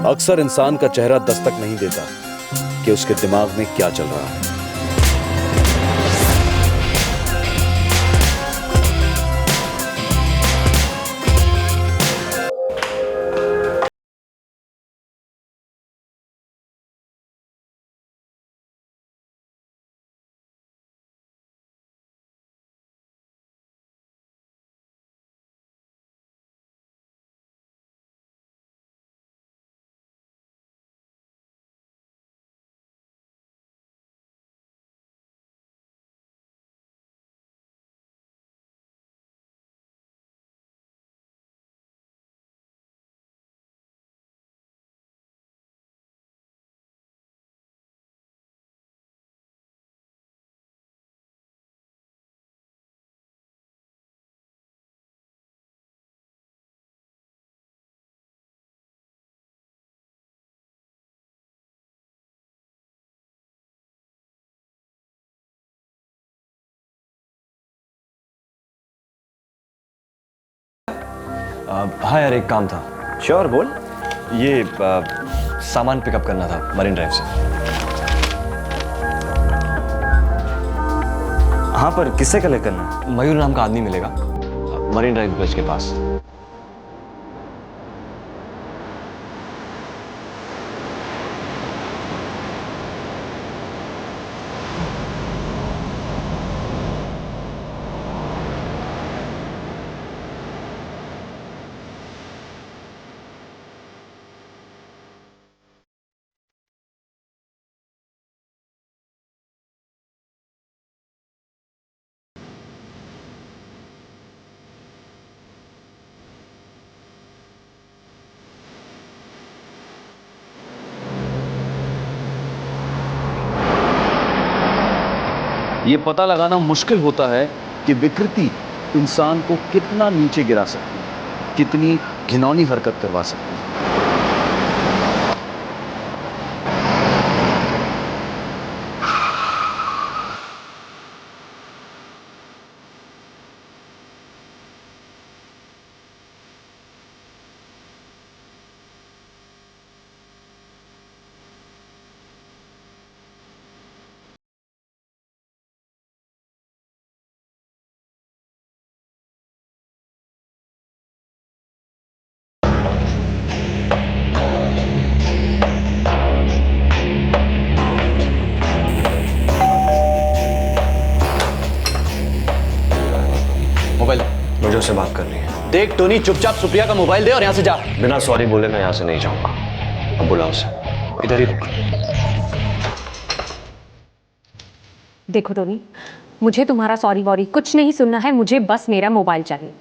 अक्सर इंसान का चेहरा दस्तक नहीं देता कि उसके दिमाग में क्या चल रहा है। हाँ यार, एक काम था। श्योर, बोल। ये सामान पिकअप करना था मरीन ड्राइव से। हाँ, पर किससे कलेक्ट करना है? मयूर नाम का आदमी मिलेगा मरीन ड्राइव ब्रिज के पास। ये पता लगाना मुश्किल होता है कि विकृति इंसान को कितना नीचे गिरा सकती है, कितनी घिनौनी हरकत करवा सकती है। मोबाइल मुझे उससे बात करनी है। देख टोनी, चुपचाप सुप्रिया का मोबाइल दे और यहां से जा। बिना सॉरी बोले मैं यहाँ से नहीं जाऊंगा। अब बुला उसे। इधर ही रुक। देखो टोनी, मुझे तुम्हारा सॉरी वॉरी कुछ नहीं सुनना है, मुझे बस मेरा मोबाइल चाहिए।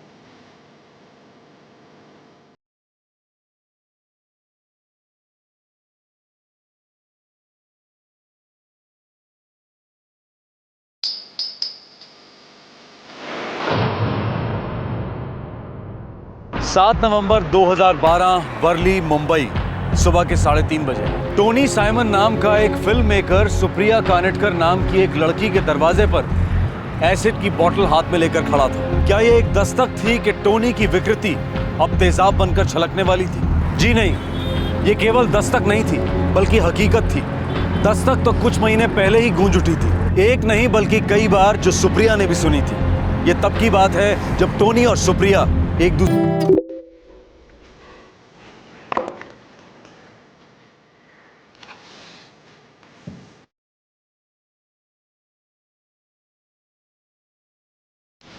सात नवंबर 2012, वर्ली, मुंबई, सुबह के 3:30 बजे। टोनी साइमन नाम का एक फिल्म मेकर सुप्रिया कानेटकर नाम की एक लड़की के दरवाजे पर एसिड की बोतल हाथ में लेकर खड़ा था। क्या ये एक दस्तक थी कि टोनी की विकृति अब तेजाब बनकर छलकने वाली थी? जी नहीं, ये केवल दस्तक नहीं थी बल्कि हकीकत थी। दस्तक तो कुछ महीने पहले ही गूंज उठी थी, एक नहीं बल्कि कई बार, जो सुप्रिया ने भी सुनी थी। ये तब की बात है जब टोनी और सुप्रिया एक दूसरे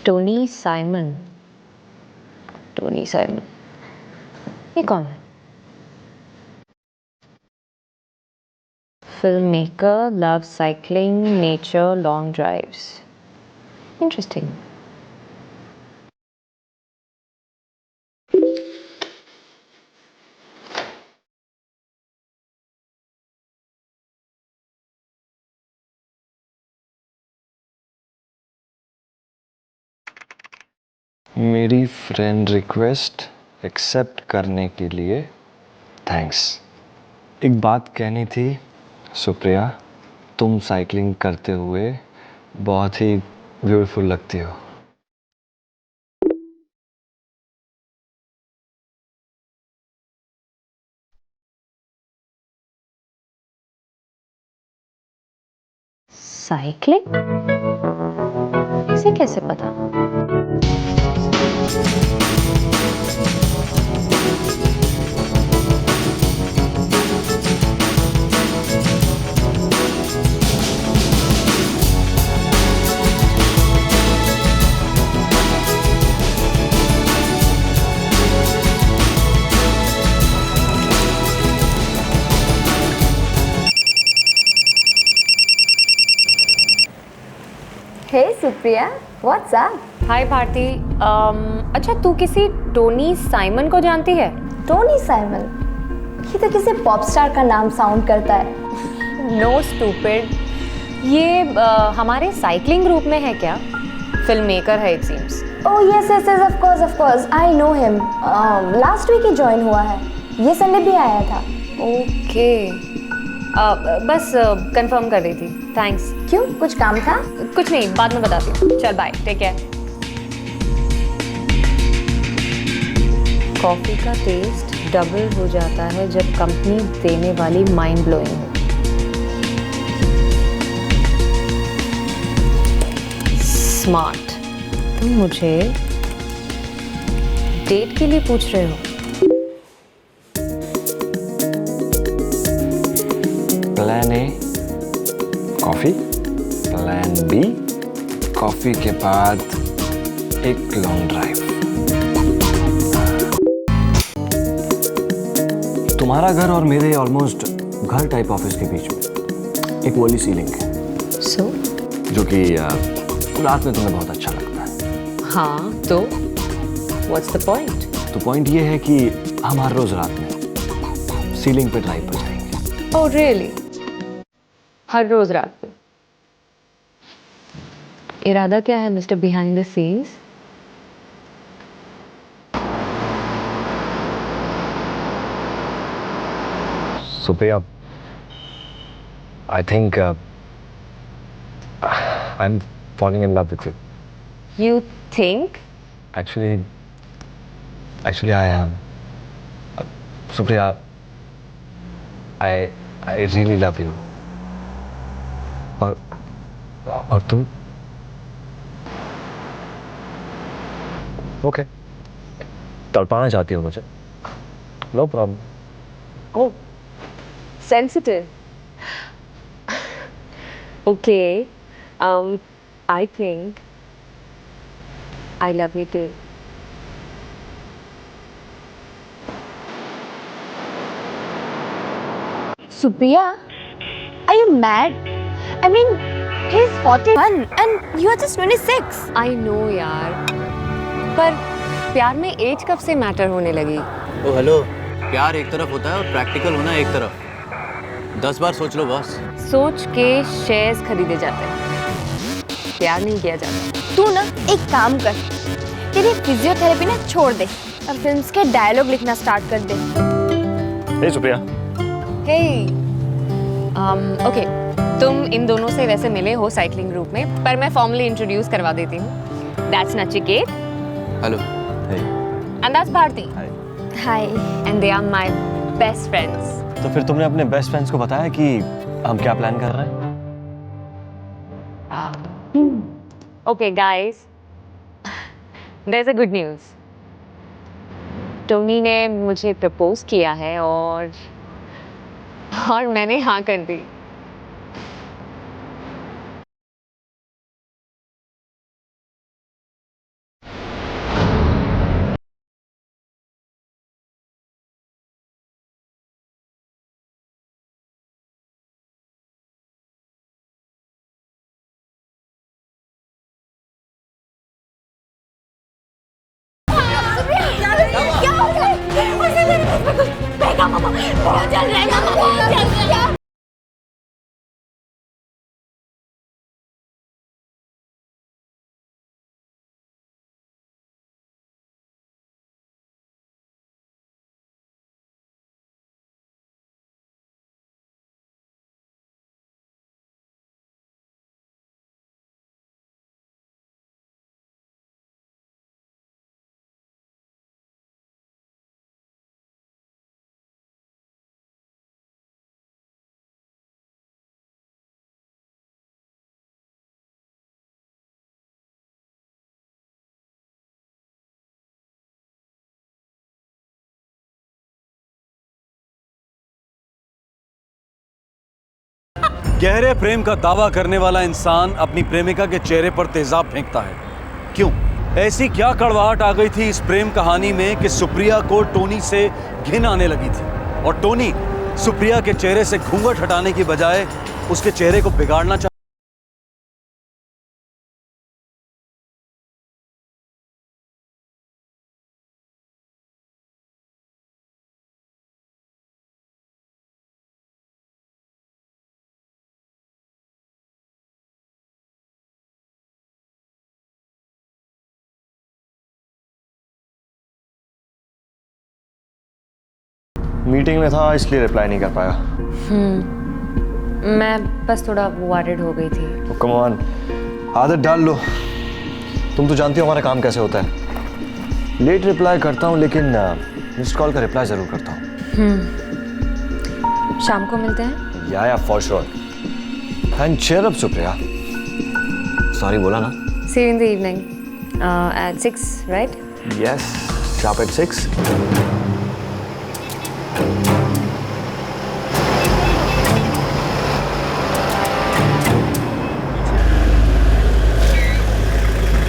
टोनी साइमन, टोनी साइमन, ये कौन है? Film maker, love cycling, nature, long drives. Interesting. मेरी फ्रेंड रिक्वेस्ट एक्सेप्ट करने के लिए थैंक्स। एक बात कहनी थी सुप्रिया, तुम साइकिलिंग करते हुए बहुत ही ब्यूटीफुल लगती हो। साइकिलिंग? इसे कैसे पता? हे सुप्रिया, व्हाट्स अप? हाय भारती। अच्छा, तू किसी टोनी साइमन को जानती है? Tony Simon? ये तो किसी पॉप स्टार का नाम साउंड करता है। नो स्टूपिड, ये हमारे साइकिलिंग ग्रुप में है क्या? फिल्म मेकर है it seems. Oh yes yes yes, of course I know him. Last week ही ज्वाइन हुआ है, ये संडे भी आया था। ओके, बस कंफर्म कर रही थी। थैंक्स। क्यों, कुछ काम था? कुछ नहीं, बाद में बताती हूँ। चल बाय, टेक केयर। कॉफी का टेस्ट डबल हो जाता है जब कंपनी देने वाली माइंड ब्लोइंग हो। स्मार्ट। तुम मुझे डेट के लिए पूछ रहे हो? Plan A coffee, plan B coffee के बाद एक लॉन्ग ड्राइव। तुम्हारा घर और मेरे ऑलमोस्ट घर टाइप ऑफिस के बीच में एक वॉली सीलिंग है, सो जो कि रात में तुम्हें बहुत अच्छा लगता है। हाँ, तो व्हाट्स द पॉइंट? तो पॉइंट ये है कि हम हर रोज रात में सीलिंग पे ड्राइव पर जाएंगे। Oh really? हर रोज रात में? इरादा क्या है mister behind the scenes? Supriya, I think I'm falling in love with you. You think? Actually, I am. Supriya, I really love you. और तुम? Okay. तड़पाना चाहती हो मुझे? No problem. Oh, sensitive. Okay. I think I love you too. Supriya, are you mad? I mean, he's 41 and you are just 26. I know यार, पर प्यार में as कब से मैटर होने लगी? ओ हेलो, प्यार एक तरफ होता है और प्रैक्टिकल होना एक तरफ। 10 बार सोच लो बॉस। सोच के शेयर्स खरीदे जाते हैं, प्यार नहीं किया जाता। तू ना एक काम कर, तेरी फिजियोथेरेपी ना छोड़ दे और फिल्म्स के डायलॉग लिखना स्टार्ट कर दे। Hey Supriya. Hey, ओके, तुम इन दोनों से वैसे मिले हो साइकिलिंग ग्रुप में, पर मैं फॉर्मली इंट्रोड्यूस करवा देती हूँ। That's Nachiket hello. Hey. and that's Bharati Hi. Hi. and they are my best friends. तो फिर तुमने अपने बेस्ट फ्रेंड्स को बताया कि हम क्या प्लान कर रहे हैं? Okay guys, there's a good news. Tony ने मुझे प्रपोज किया है और मैंने हाँ कर दी। क्या हो गया? उसे मेरे मुंह पे कुछ फेंका मामा, बहुत जल रहा है मामा, बहुत जल रहा है। गहरे प्रेम का दावा करने वाला इंसान अपनी प्रेमिका के चेहरे पर तेजाब फेंकता है, क्यों? ऐसी क्या कड़वाहट आ गई थी इस प्रेम कहानी में कि सुप्रिया को टोनी से घिन आने लगी थी और टोनी सुप्रिया के चेहरे से घूंघट हटाने की बजाय उसके चेहरे को बिगाड़ना चाह। मीटिंग में था इसलिए रिप्लाई नहीं कर पाया। मैं बस थोड़ा वॉरिड हो गई थी। तो कम ऑन, आदत डाल लो। तुम तो जानती हो हमारा काम कैसे होता है। लेट रिप्लाई करता हूँ लेकिन मिस्ड कॉल का रिप्लाई जरूर करता हूँ। शाम को मिलते हैं। या for sure. And cheer up Supriya. Sorry बोला ना। See you in the evening at 6, right? Yes, sharp at 6।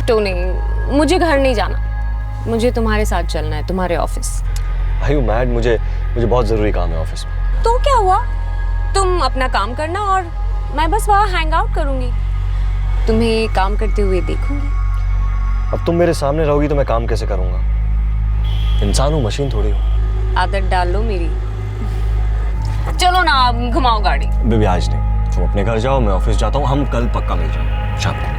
Tony, मुझे घर नहीं जाना, मुझे तुम्हारे साथ चलना है, तुम्हारे ऑफिस। Are you mad? मुझे बहुत ज़रूरी काम है ऑफिस में। तो क्या हुआ, तुम अपना काम करना और मैं बस वहाँ हैंग आउट करूँगी, तुम्हें काम करते हुए देखूंगी। अब तुम मेरे सामने रहोगी तो मैं काम कैसे करूँगा? इंसान हूँ, मशीन थोड़ी हूँ। आदत डाल लो मेरी। चलो ना, घुमाओ गाड़ी। बेबी आज नहीं, तुम अपने घर जाओ, मैं ऑफिस जाता हूँ। हम कल पक्का मिल जाएंगे शाम को।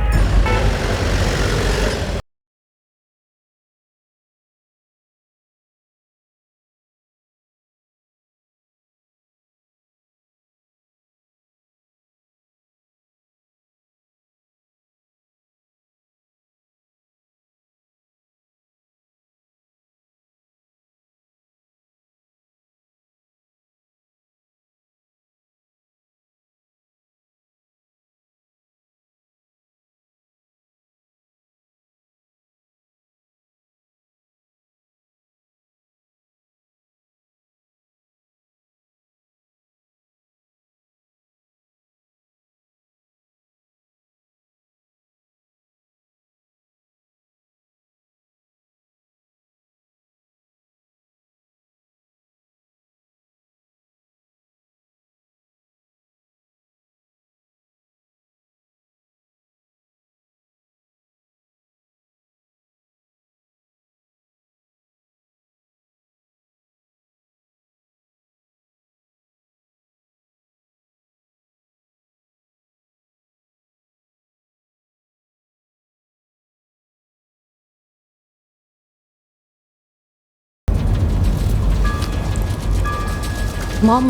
मॉम,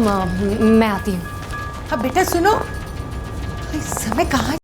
मैं आती हूँ। अब बेटा सुनो, इस समय कहाँ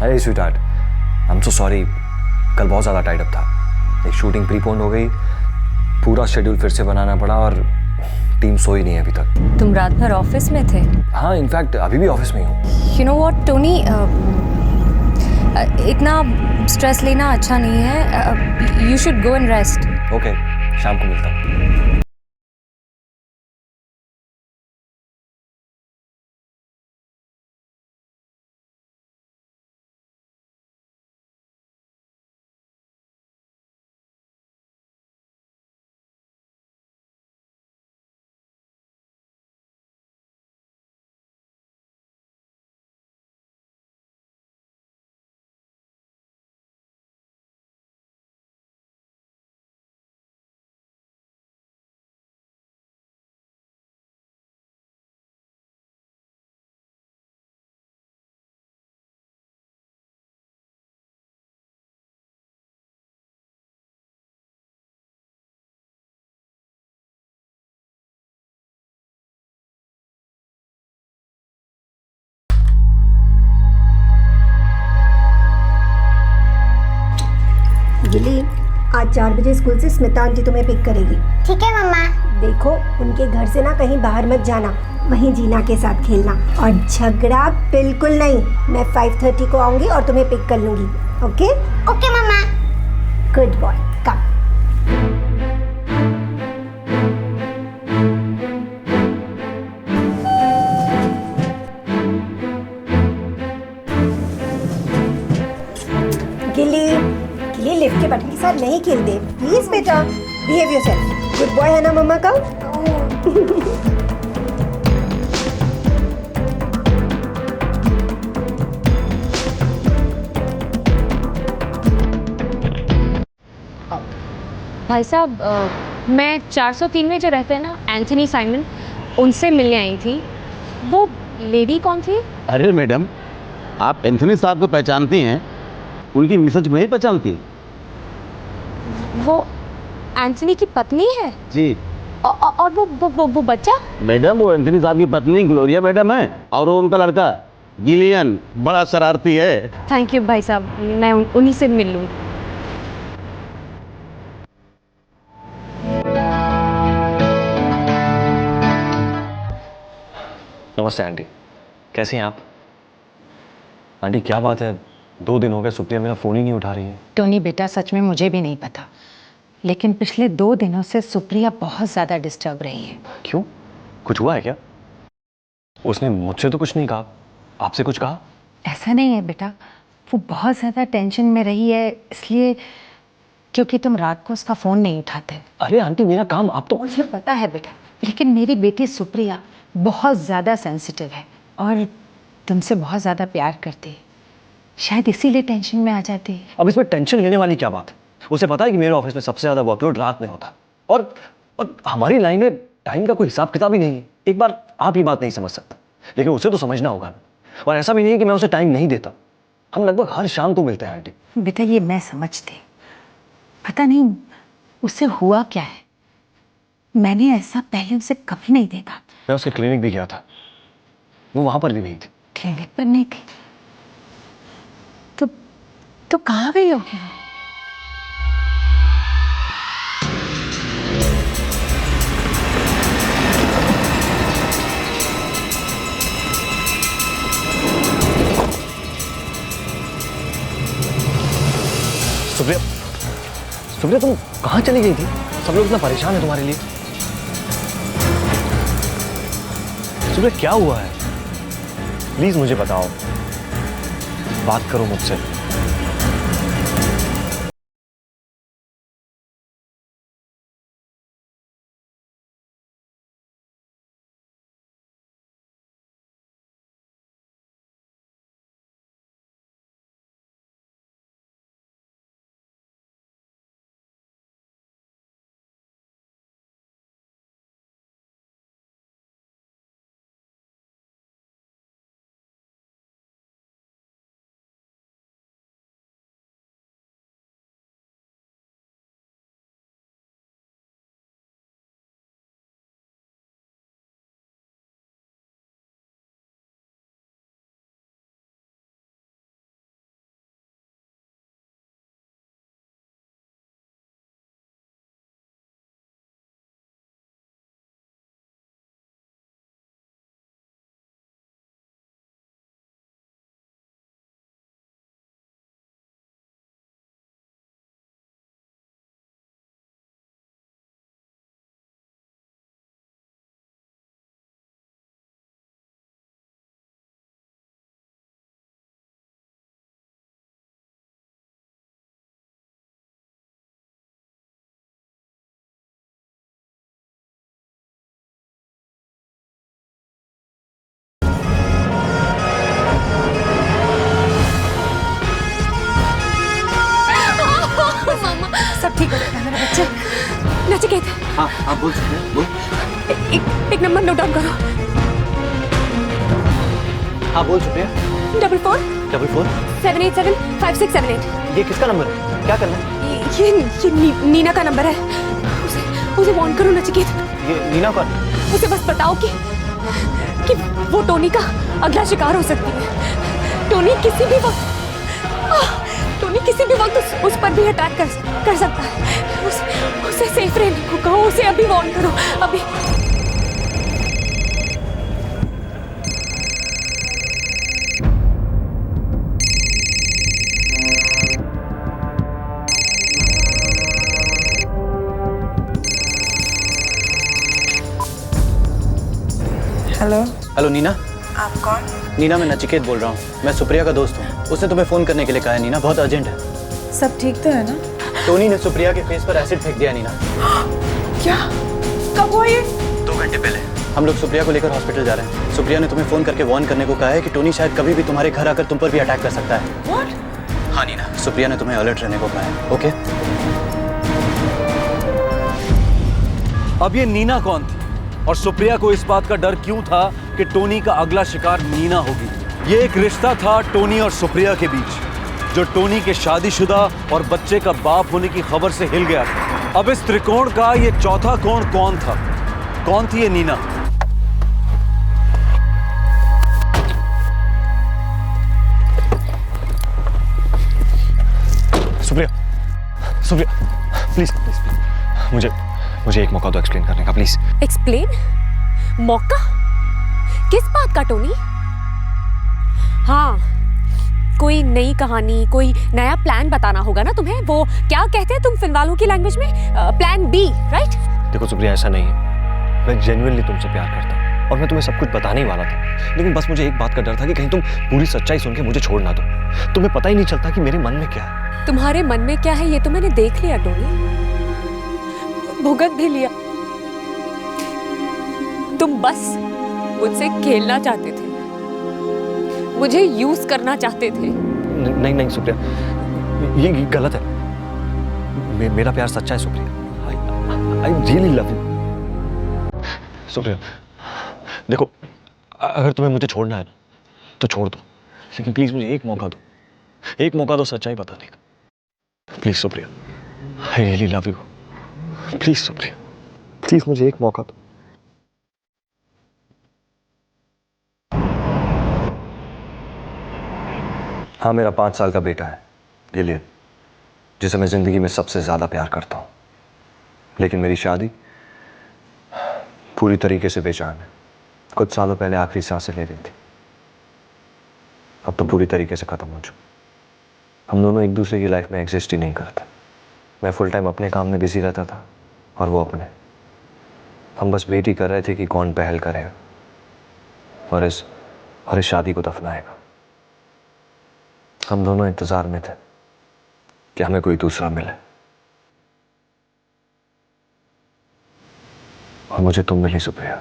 अरे sweetheart, I am so sorry. कल बहुत ज़्यादा टाइट अप था। एक शूटिंग प्रीपोन हो गई, पूरा शेड्यूल फिर से बनाना पड़ा और टीम सोई नहीं है अभी तक। तुम रात भर ऑफिस में थे? हाँ, इनफैक्ट अभी भी ऑफिस में हूँ। यू नो व्हाट टोनी, इतना स्ट्रेस लेना अच्छा नहीं है। You should go and rest. Okay, शाम को मिलता हूँ। गिली, आज 4 बजे स्कूल से स्मिता आंटी तुम्हें पिक करेगी। ठीक है मम्मा। देखो, उनके घर से ना कहीं बाहर मत जाना, वहीं जीना के साथ खेलना और झगड़ा बिल्कुल नहीं। मैं 5:30 को आऊंगी और तुम्हें पिक कर लूंगी। ओके? ओके मम्मा। गुड बॉय, कम। गिली, गिली लिफ्ट के बटन के साथ नहीं खेलते प्लीज बेटा। Behave yourself. गुड बॉय है ना मम्मा का? भाई साहब, मैं 403 में जो रहते हैं ना, एंथनी साइमन, उनसे मिलने आई थी। वो लेडी कौन थी? अरे मैडम, आप एंथनी साहब को पहचानती हैं? उनकी मिसेज को नहीं पहचानती? वो एंथनी की पत्नी है? जी। और वो बच्चा? मैडम, वो एंथनी साहब की पत्नी ग्लोरिया मैडम है और वो उनका लड़का गिलियन, बड़ा शरारती है। थैंक यू भाई साहब, मैं उन्हीं से मिल लूँ। नमस्ते आंटी, कैसी हैं आप? आंटी क्या बात है, 2 दिन हो गए सुप्रिया मेरा फ़ोन ही नहीं उठा रही है। टोनी बेटा, सच में मुझे भी नहीं पता, लेकिन पिछले 2 दिनों से सुप्रिया बहुत ज़्यादा डिस्टर्ब रही है। क्यों, कुछ हुआ है क्या? उसने मुझसे तो कुछ नहीं कहा, आपसे कुछ कहा? ऐसा नहीं है बेटा, वो बहुत ज़्यादा टेंशन में रही है इसलिए, क्योंकि तुम रात को उसका फ़ोन नहीं उठाते। अरे आंटी, मेरा काम आप तो। मुझे पता है बेटा, लेकिन मेरी बेटी सुप्रिया बहुत ज़्यादा सेंसिटिव है और तुमसे बहुत ज़्यादा प्यार करती है, शायद इसीलिए टेंशन में आ जाती है। अब इसमें टेंशन लेने वाली क्या बात है? उसे पता है कि मेरे ऑफिस में सबसे ज़्यादा वर्कलोड रात में होता और हमारी लाइन में टाइम का कोई हिसाब किताब ही नहीं है। एक बार आप ही बात नहीं समझ सकता, लेकिन उसे तो समझना होगा। और ऐसा भी नहीं है कि मैं उसे टाइम नहीं देता, हम लगभग हर शाम को मिलते हैं आंटी। बेटा ये मैं समझती, पता नहीं उससे हुआ क्या है, मैंने ऐसा पहले उसे कभी नहीं देखा। मैं उसके क्लिनिक भी गया था, वो वहां पर भी नहीं थी। क्लिनिक पर नहीं थी तो कहाँ गई होगी? सुप्रिया, सुप्रिया तुम कहाँ चली गई थी? सब लोग इतना परेशान है तुम्हारे लिए। सुप्रिया क्या हुआ है? प्लीज मुझे बताओ, बात करो मुझसे। नचिकेत हाँ आप बोल सकते हैं, बोल। एक नंबर नोट डाउन करो। हाँ बोल सुप्रिया। 44 44 787 5678। ये किसका नंबर है, क्या करना है? ये नीना का नंबर है। उसे वार्न करो नचिकेत। ये नीना कौन? उसे बस बताओ कि वो टोनी का अगला शिकार हो सकती है। टोनी किसी भी वक्त उस पर भी अटैक कर सकता है। उसे सेफ रहने को कहो, उसे अभी वार्न करो, अभी। Hello, hello Neena. आप कौन? नीना मैं नचिकेत बोल रहा हूँ, मैं सुप्रिया का दोस्त हूँ। उसने तुम्हें फ़ोन करने के लिए कहा है नीना, बहुत अर्जेंट है। सब ठीक तो है ना? टोनी ने सुप्रिया के फेस पर एसिड फेंक दिया नीना। क्या? कब हुआ ये? 2 घंटे पहले। हम लोग सुप्रिया को लेकर हॉस्पिटल जा रहे हैं। सुप्रिया ने तुम्हें फ़ोन करके वार्न करने को कहा है कि टोनी शायद कभी भी तुम्हारे घर आकर तुम पर भी अटैक कर सकता है। What? हाँ नीना, सुप्रिया ने तुम्हें अलर्ट रहने को कहा है। ओके? अब ये नीना कौन थी और सुप्रिया को इस बात का डर क्यों था कि टोनी का अगला शिकार नीना होगी? ये एक रिश्ता था टोनी और सुप्रिया के बीच, जो टोनी के शादीशुदा और बच्चे का बाप होने की खबर से हिल गया था। अब इस त्रिकोण का ये चौथा कोण कौन था? कौन थी ये Neena? Supriya, Supriya, please please please, मुझे एक मौका दो एक्सप्लेन करने का, प्लीज। एक्सप्लेन? मौका? किस बात का टोनी? हाँ, कोई नई कहानी, कोई नया प्लान बताना होगा ना तुम्हें। वो क्या कहते हैं तुम फिल्म वालों की लैंग्वेज में? Plan B, right? देखो सुप्रिया, ऐसा नहीं है। मैं जेन्युइनली तुमसे प्यार करता हूँ और मैं तुम्हें सब कुछ बताने ही वाला था, लेकिन बस मुझे एक बात का डर था कि कहीं तुम पूरी सच्चाई सुन के मुझे छोड़ ना दो। तुम्हें पता ही नहीं चलता कि मेरे मन में क्या है। तुम्हारे मन में क्या है ये तो मैंने देख लिया टोनी, भुगत भी लिया। तुम बस मुझसे खेलना चाहते थे, मुझे यूज करना चाहते थे। नहीं नहीं सुप्रिया, ये गलत है। मेरा प्यार सच्चा है Supriya. I really love you. Supriya देखो, अगर तुम्हें मुझे छोड़ना है ना तो छोड़ दो, लेकिन प्लीज मुझे एक मौका दो, एक मौका दो सच्चाई बताने का। Please Supriya, I really love you. Please Supriya, please मुझे एक मौका दो। हाँ, मेरा 5 साल का बेटा है गिलियन, जिसे मैं जिंदगी में सबसे ज्यादा प्यार करता हूं, लेकिन मेरी शादी पूरी तरीके से बेजान है। कुछ सालों पहले आखिरी सांसें ले रही थी, अब तो पूरी तरीके से खत्म हो चुकी। हम दोनों एक दूसरे की लाइफ में एग्जिस्ट ही नहीं करते। मैं फुल टाइम अपने काम में बिजी रहता था और वो अपने। हम बस वेट ही कर रहे थे कि कौन पहल करेगा और इस शादी को दफनाएगा। हम दोनों इंतजार में थे कि हमें कोई दूसरा मिले, और मुझे तुम मिली सुप्रिया।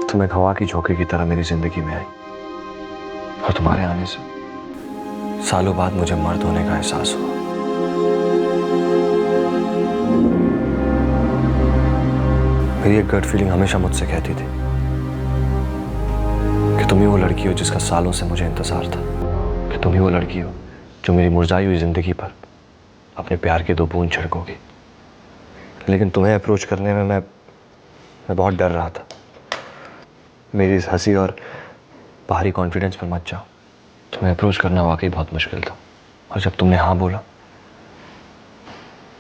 तुम एक हवा की झोंके की तरह मेरी जिंदगी में आई, और तुम्हारे आने से सालों बाद मुझे मर्द होने का एहसास हुआ। मेरी एक गट फीलिंग हमेशा मुझसे कहती थी कि तुम ही वो लड़की हो जिसका सालों से मुझे इंतजार था, कि तुम ही वो लड़की हो जो मेरी मुरझाई हुई जिंदगी पर अपने प्यार के 2 बूंद छिड़कोगी। लेकिन तुम्हें अप्रोच करने में मैं बहुत डर रहा था। मेरी इस हंसी और बाहरी कॉन्फिडेंस पर मत जाओ। तुम्हें अप्रोच करना वाकई बहुत मुश्किल था, और जब तुमने हाँ बोला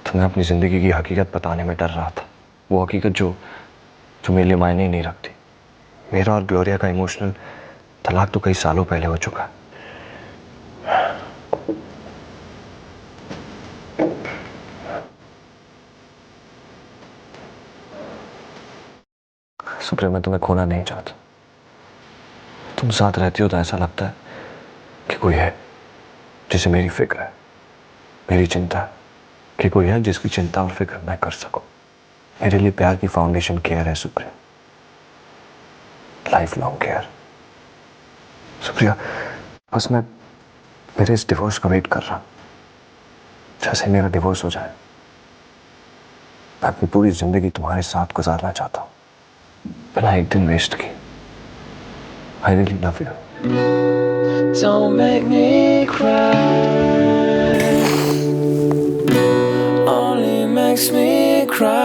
तो मैं अपनी ज़िंदगी की हकीकत बताने में डर रहा था। वो हकीकत जो मेरे लिए मायने ही नहीं रखती। मेरा और ग्लोरिया का इमोशनल तलाक तो कई सालों पहले हो चुका है। सुप्रिया, मैं तुम्हें खोना नहीं चाहता। तुम साथ रहती हो तो ऐसा लगता है कि कोई है जिसे मेरी फिक्र है, मेरी चिंता है, कि कोई है जिसकी चिंता और फिक्र मैं कर सकूं। मेरे लिए प्यार की फाउंडेशन केयर है Supriya, life long care. Supriya, बस मैं मेरे इस डिवोर्स का वेट कर रहा हूं। जैसे मेरा डिवोर्स हो जाए, मैं अपनी पूरी जिंदगी तुम्हारे साथ गुजारना चाहता हूँ, बिना एक दिन वेस्ट की। I really love you. Don't make me cry. Only makes me cry.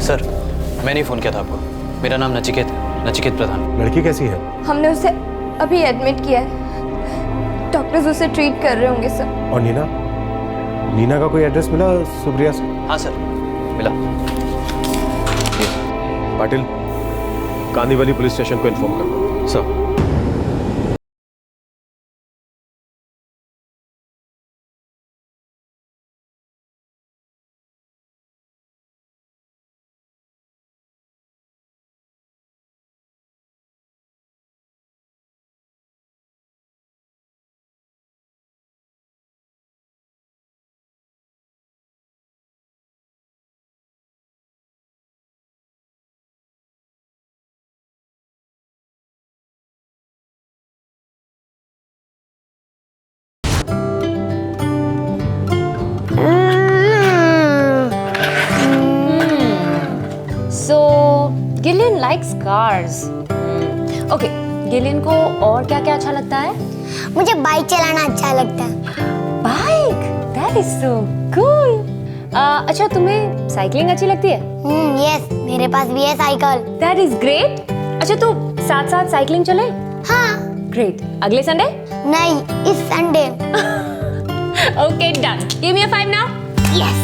Sir, मैंने ही फ़ोन किया था आपको। मेरा नाम नचिकेत प्रधान। लड़की कैसी है? हमने उसे अभी एडमिट किया है। डॉक्टर्स उसे ट्रीट कर रहे होंगे सर। और नीना का कोई एड्रेस मिला सुप्रिया से? हाँ सर, मिला। पाटिल, कांदीवली पुलिस स्टेशन को इन्फॉर्म कर दो। Sir. So Gillian likes cars. Okay, Gillian को और क्या क्या अच्छा लगता है? मुझे बाइक चलाना अच्छा लगता है। Bike? That is so cool. अच्छा, तुम्हें साइकिलिंग अच्छी लगती है? यस, मेरे पास भी है साइकिल। That is great. अच्छा, तो साथ साथ साइकिलिंग चले? हाँ। Great. अगले संडे? नहीं, इस Sunday. Okay, done. Give me a 5 now. Yes.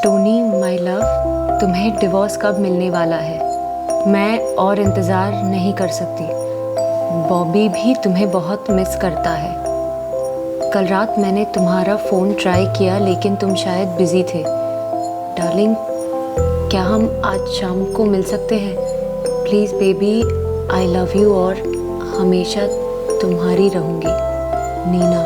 Tony my love, तुम्हें डिवोर्स कब मिलने वाला है? मैं और इंतज़ार नहीं कर सकती। बॉबी भी तुम्हें बहुत मिस करता है। कल रात मैंने तुम्हारा फ़ोन ट्राई किया लेकिन तुम शायद बिज़ी थे। डार्लिंग, क्या हम आज शाम को मिल सकते हैं? Please baby, I love you और हमेशा तुम्हारी रहूँगी, नीना।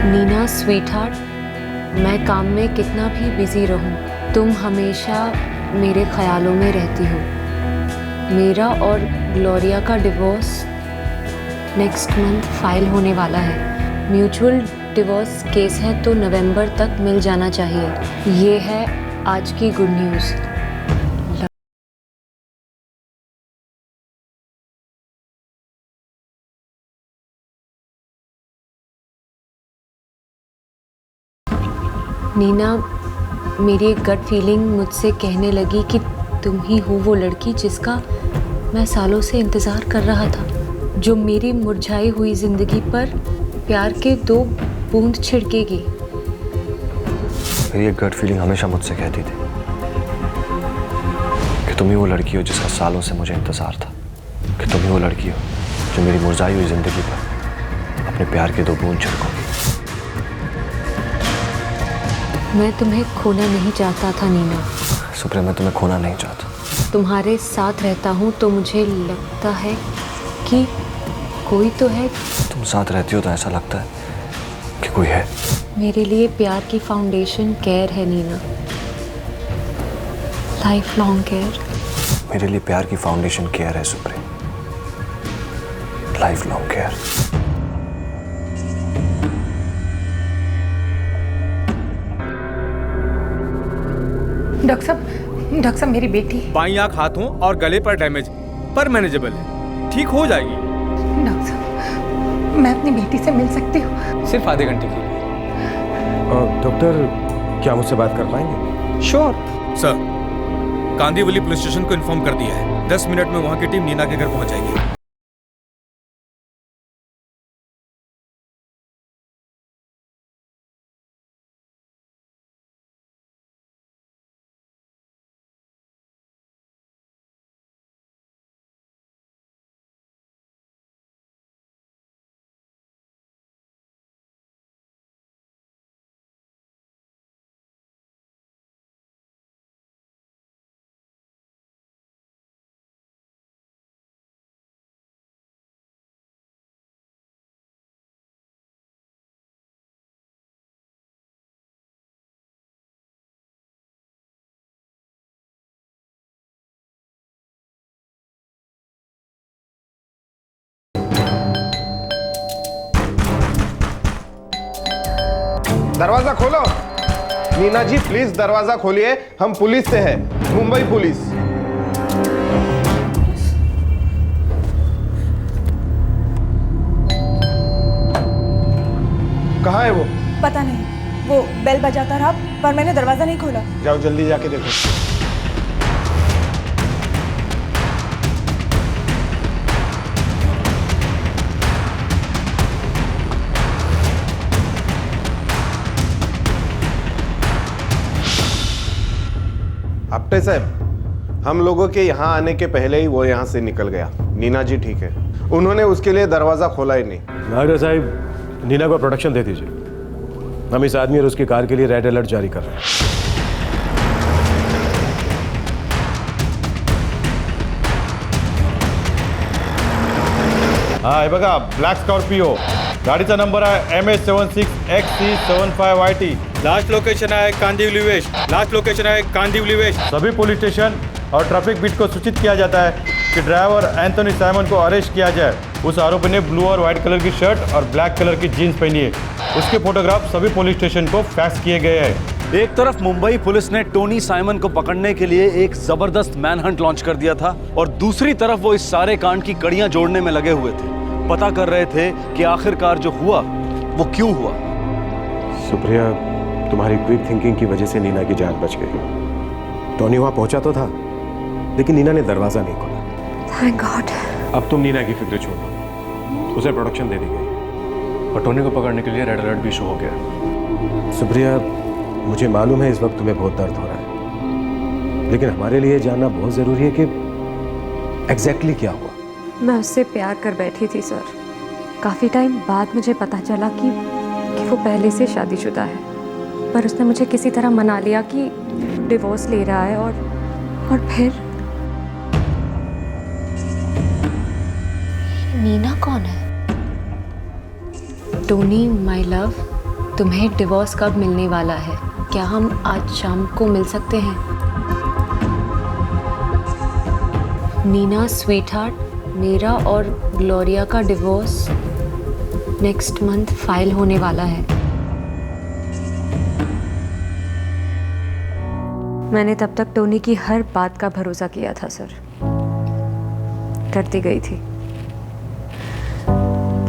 नीना स्वीटहार्ट, मैं काम में कितना भी बिजी रहूं, तुम हमेशा मेरे ख्यालों में रहती हो। मेरा और ग्लोरिया का डिवोर्स नेक्स्ट मंथ फाइल होने वाला है। म्यूचुअल डिवोर्स केस है तो नवंबर तक मिल जाना चाहिए। ये है आज की गुड न्यूज़। नीना, मेरी एक गट फीलिंग मुझसे कहने लगी कि तुम ही हो वो लड़की जिसका मैं सालों से इंतज़ार कर रहा था, जो मेरी मुरझाई हुई ज़िंदगी पर प्यार के 2 बूंद छिड़केगी। मेरी एक गट फीलिंग हमेशा मुझसे कहती थी कि तुम ही वो लड़की हो जिसका सालों से मुझे इंतज़ार था, कि तुम ही वो लड़की हो जो मेरी मुरझाई हुई ज़िंदगी पर अपने प्यार के 2 बूंद छिड़कोगी। मैं तुम्हें खोना नहीं चाहता था नीना। सुप्रिया, मैं तुम्हें खोना नहीं चाहता। तुम्हारे साथ रहता हूँ तो मुझे लगता है कि कोई तो है। तुम साथ रहती हो तो ऐसा लगता है कि कोई है। मेरे लिए प्यार की फाउंडेशन केयर है नीना, लाइफ लॉन्ग केयर। मेरे लिए प्यार की फाउंडेशन केयर है Supriya, life long care. Doctor साहब, मेरी बेटी। बाईं आंख, हाथों और गले पर डैमेज, पर मैनेजेबल है, ठीक हो जाएगी। डॉक्टर साहब, मैं अपनी बेटी से मिल सकती हूँ? सिर्फ आधे घंटे के लिए। डॉक्टर, क्या मुझसे बात कर पाएंगे? Sure sir. Kandivali police station को इन्फॉर्म कर दिया है। 10 मिनट में वहाँ की टीम नीना के घर पहुँच जाएगी। दरवाजा खोलो। नीना जी प्लीज दरवाजा खोलिए, हम पुलिस से हैं, मुंबई पुलिस। कहाँ है वो? पता नहीं, वो बेल बजाता रहा पर मैंने दरवाजा नहीं खोला। जाओ जल्दी जाके देखो। आपटे साहब, हम लोगों के यहाँ आने के पहले ही वो यहाँ से निकल गया। नीना जी ठीक है, उन्होंने उसके लिए दरवाजा खोला ही नहीं। नायडू साहब, नीना को प्रोटेक्शन दे दीजिए। हम इस आदमी और उसकी कार के लिए रेड अलर्ट जारी कर रहे हैं। हा हे बघा, ब्लॅक स्कॉर्पिओ, गाडीचा नंबर आहे MS76XC75YT। लास्ट लोकेशन है कांदिवली वेस्ट। लास्ट लोकेशन है कांदिवली वेस्ट। सभी पुलिस स्टेशन और ट्रैफिक बीट को सूचित किया जाता है कि ड्राइवर एंथोनी साइमन को अरेस्ट किया जाए। उस आरोपी ने ब्लू और व्हाइट कलर की शर्ट और ब्लैक कलर की जीन्स पहनी है। उसके फोटोग्राफ सभी पुलिस स्टेशन को फैक्स किए गए हैं। एक तरफ मुंबई पुलिस ने टोनी साइमन को पकड़ने के लिए एक जबरदस्त मैनहंट लॉन्च कर दिया था और दूसरी तरफ वो इस सारे कांड की कड़ियां जोड़ने में लगे हुए थे। पता कर रहे थे कि आखिरकार जो हुआ वो क्यों हुआ। सुप्रिया, तुम्हारी क्विक थिंकिंग की वजह से नीना की जान बच गई। टोनी वहां पहुंचा तो था, लेकिन नीना ने दरवाजा नहीं खोला। Thank God. अब तुम नीना की फिक्र छोड़ो, उसे प्रोटेक्शन दे दी गई और टोनी को पकड़ने के लिए रेड अलर्ट भी शो हो गया। सुप्रिया, मुझे मालूम है इस वक्त तुम्हें बहुत दर्द हो रहा है, लेकिन हमारे लिए जानना बहुत जरूरी है कि एग्जैक्टली क्या हुआ। मैं उससे प्यार कर बैठी थी सर। काफ़ी टाइम बाद मुझे पता चला कि वो पहले से शादीशुदा है, पर उसने मुझे किसी तरह मना लिया कि डिवोर्स ले रहा है और फिर नीना कौन है? टोनी माय लव, तुम्हें डिवोर्स कब मिलने वाला है? क्या हम आज शाम को मिल सकते हैं? नीना स्वीटहार्ट, मेरा और ग्लोरिया का डिवोर्स नेक्स्ट मंथ फाइल होने वाला है। मैंने तब तक टोनी की हर बात का भरोसा किया था सर, करती गई थी,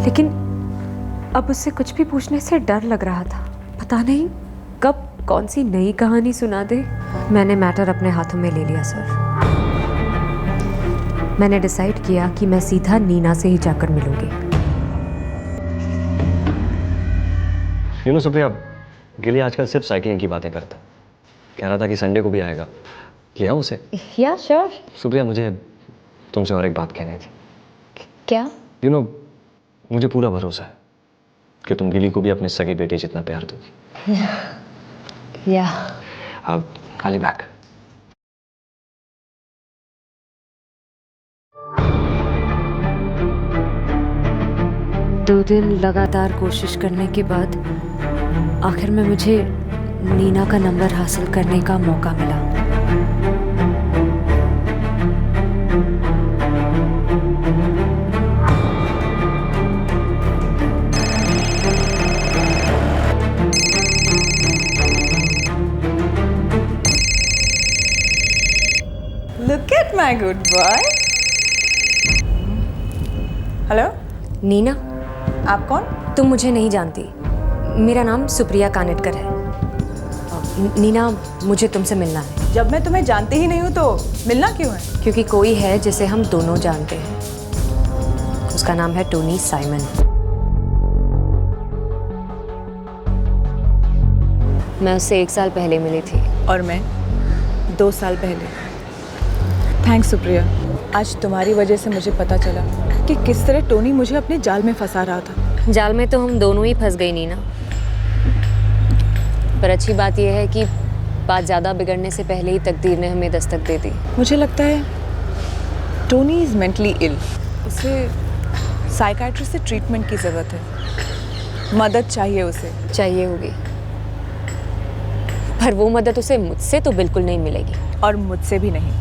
लेकिन अब उससे कुछ भी पूछने से डर लग रहा था। पता नहीं कब कौन सी नई कहानी सुना दे। मैंने मैटर अपने हाथों में ले लिया सर। मैंने डिसाइड किया कि मैं सीधा नीना से ही जाकर मिलूंगी। सुप्रिया, गिली आजकल सिर्फ साइकिलिंग की बातें करता है। कह रहा था कि संडे को भी आएगा, ले आऊं उसे? या श्योर। सुप्रिया, मुझे तुमसे और एक बात कहनी थी। क्या? मुझे पूरा भरोसा है कि तुम गिली को भी अपने सगे बेटे जितना प्यार दोगी। या अब I'll be back। दो दिन लगातार कोशिश करने के बाद आखिर में मुझे नीना का नंबर हासिल करने का मौका मिला। Look at my good boy. Hello Neena, आप कौन? तुम मुझे नहीं जानती। मेरा नाम सुप्रिया कानेटकर है। नीना, मुझे तुमसे मिलना है। जब मैं तुम्हें जानती ही नहीं हूँ तो मिलना क्यों है? क्योंकि कोई है जिसे हम दोनों जानते हैं। उसका नाम है टोनी साइमन। मैं उससे 1 साल पहले मिली थी। और मैं 2 साल पहले। थैंक्स सुप्रिया, आज तुम्हारी वजह से मुझे पता चला कि किस तरह टोनी मुझे अपने जाल में फंसा रहा था। जाल में तो हम दोनों ही फंस गई नीना, पर अच्छी बात यह है कि बात ज़्यादा बिगड़ने से पहले ही तकदीर ने हमें दस्तक दे दी। मुझे लगता है टोनी इज़ मेंटली इल। उसे साइकाइट्रिस्ट से ट्रीटमेंट की ज़रूरत है, मदद चाहिए उसे। चाहिए होगी, पर वो मदद उसे मुझसे तो बिल्कुल नहीं मिलेगी। और मुझसे भी नहीं।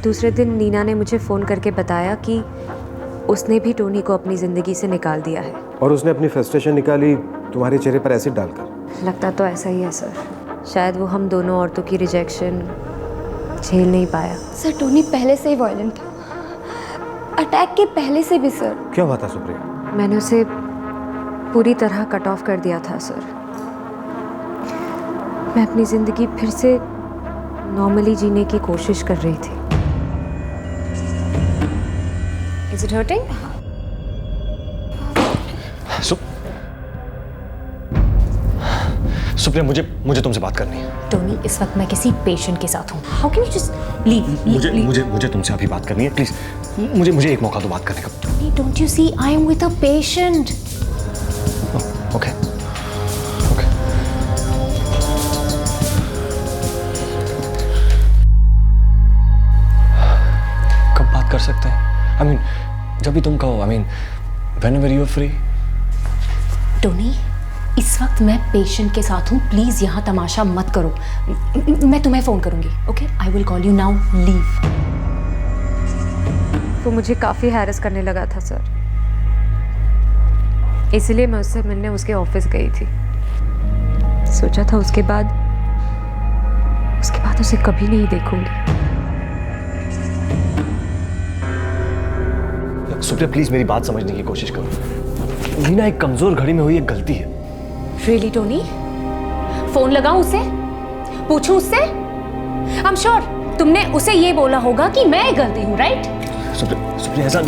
दूसरे दिन नीना ने मुझे फ़ोन करके बताया कि उसने भी टोनी को अपनी ज़िंदगी से निकाल दिया है। और उसने अपनी फ्रस्ट्रेशन निकाली तुम्हारे चेहरे पर एसिड डालकर। लगता तो ऐसा ही है सर। शायद वो हम दोनों औरतों की रिजेक्शन झेल नहीं पाया। सर टोनी पहले से ही वायलेंट था, अटैक के पहले से भी सर। क्या हुआ था सुप्रिया? मैंने उसे पूरी तरह कट ऑफ कर दिया था सर। मैं अपनी ज़िंदगी फिर से नॉर्मली जीने की कोशिश कर रही थी। Is it hurting? सुप्रिया, मुझे तुमसे बात करनी है। टोनी, इस वक्त मैं किसी पेशेंट के साथ हूँ। How can you just leave? मुझे तुमसे अभी बात करनी है, प्लीज। मुझे एक मौका दो बात करने का। Tony, don't you see I am with a patient? Okay. कब बात कर सकते हैं? I mean, जब भी तुम कहो। I mean, whenever you are free. Tony, इस वक्त मैं पेशेंट के साथ हूँ, प्लीज यहाँ तमाशा मत करो। मैं तुम्हें फोन करूंगी, okay? I will call you now, leave. वो मुझे काफी हैरेस करने लगा था सर, इसलिए मैं उससे मिलने उसके ऑफिस गई थी। सोचा था उसके बाद उसे कभी नहीं देखूंगी। सुप्रिया, प्लीज मेरी बात समझने की कोशिश करो। नीना एक कमजोर घड़ी में हुई एक गलती है। Really, Tony? फोन लगाऊं उसे? पूछूं उससे? I'm sure तुमने उसे ये बोला होगा कि मैं गलती हूँ, राइट? सुप्रिया, ऐसा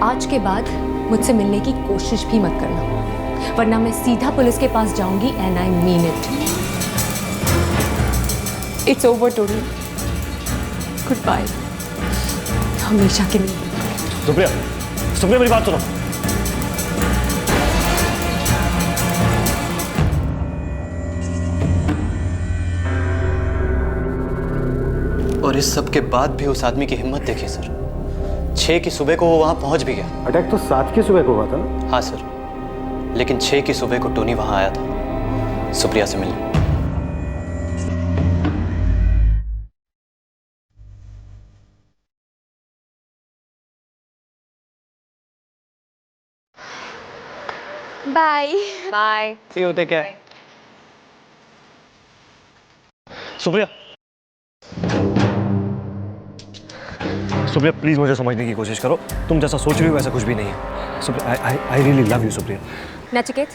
आज के बाद मुझसे मिलने की कोशिश भी मत करना, वरना मैं सीधा पुलिस के पास जाऊंगी and I mean it. It's over Tony, goodbye, हमेशा के लिए। सुप्रिया, मेरी बात सुनो। और इस सब के बाद भी उस आदमी की हिम्मत देखिए सर। 6 की सुबह को वो वहां पहुंच भी गया। अटैक तो 7 की सुबह को हुआ था ना? हाँ सर, लेकिन 6 की सुबह को टोनी वहां आया था सुप्रिया से मिलने। Bye bye. ये होते क्या है? सुप्रिया, प्लीज मुझे समझने की कोशिश करो। तुम जैसा सोच रही हो वैसा कुछ भी नहीं है। Supriya, I really love you Supriya. Nachiket,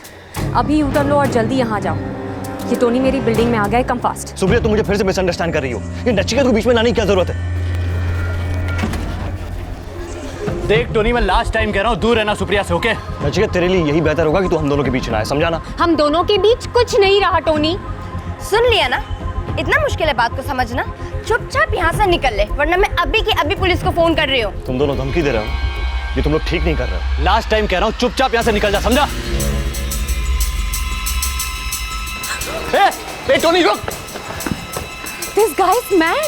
अभी यूटर्न लो और जल्दी यहाँ जाओ। ये टोनी मेरी बिल्डिंग में आ गया है, कम फास्ट। सुप्रिया, तुम मुझे फिर से मिसअंडरस्टैंड कर रही हो। ये नचिकेत को बीच में लाने की क्या जरूरत है? देख टोनी, मैं लास्ट टाइम कह रहा हूँ, दूर रहना सुप्रिया से, ओके? नचिकेत, तेरे लिए यही बेहतर होगा कि तू हम दोनों के बीच ना आए, समझा ना? हम दोनों के बीच कुछ नहीं रहा टोनी। सुन लिया ना? इतना मुश्किल है बात को समझना? चुपचाप यहाँ से निकल ले, वरना मैं अभी की अभी पुलिस को फोन कर रही हूँ। तुम दोनों धमकी दे रहे हो, ये तुम लोग ठीक नहीं कर रहे हो। लास्ट टाइम कह रहा हूँ, चुपचाप यहाँ से निकल जा, समझा? ए टोनी रुक! This guy is mad.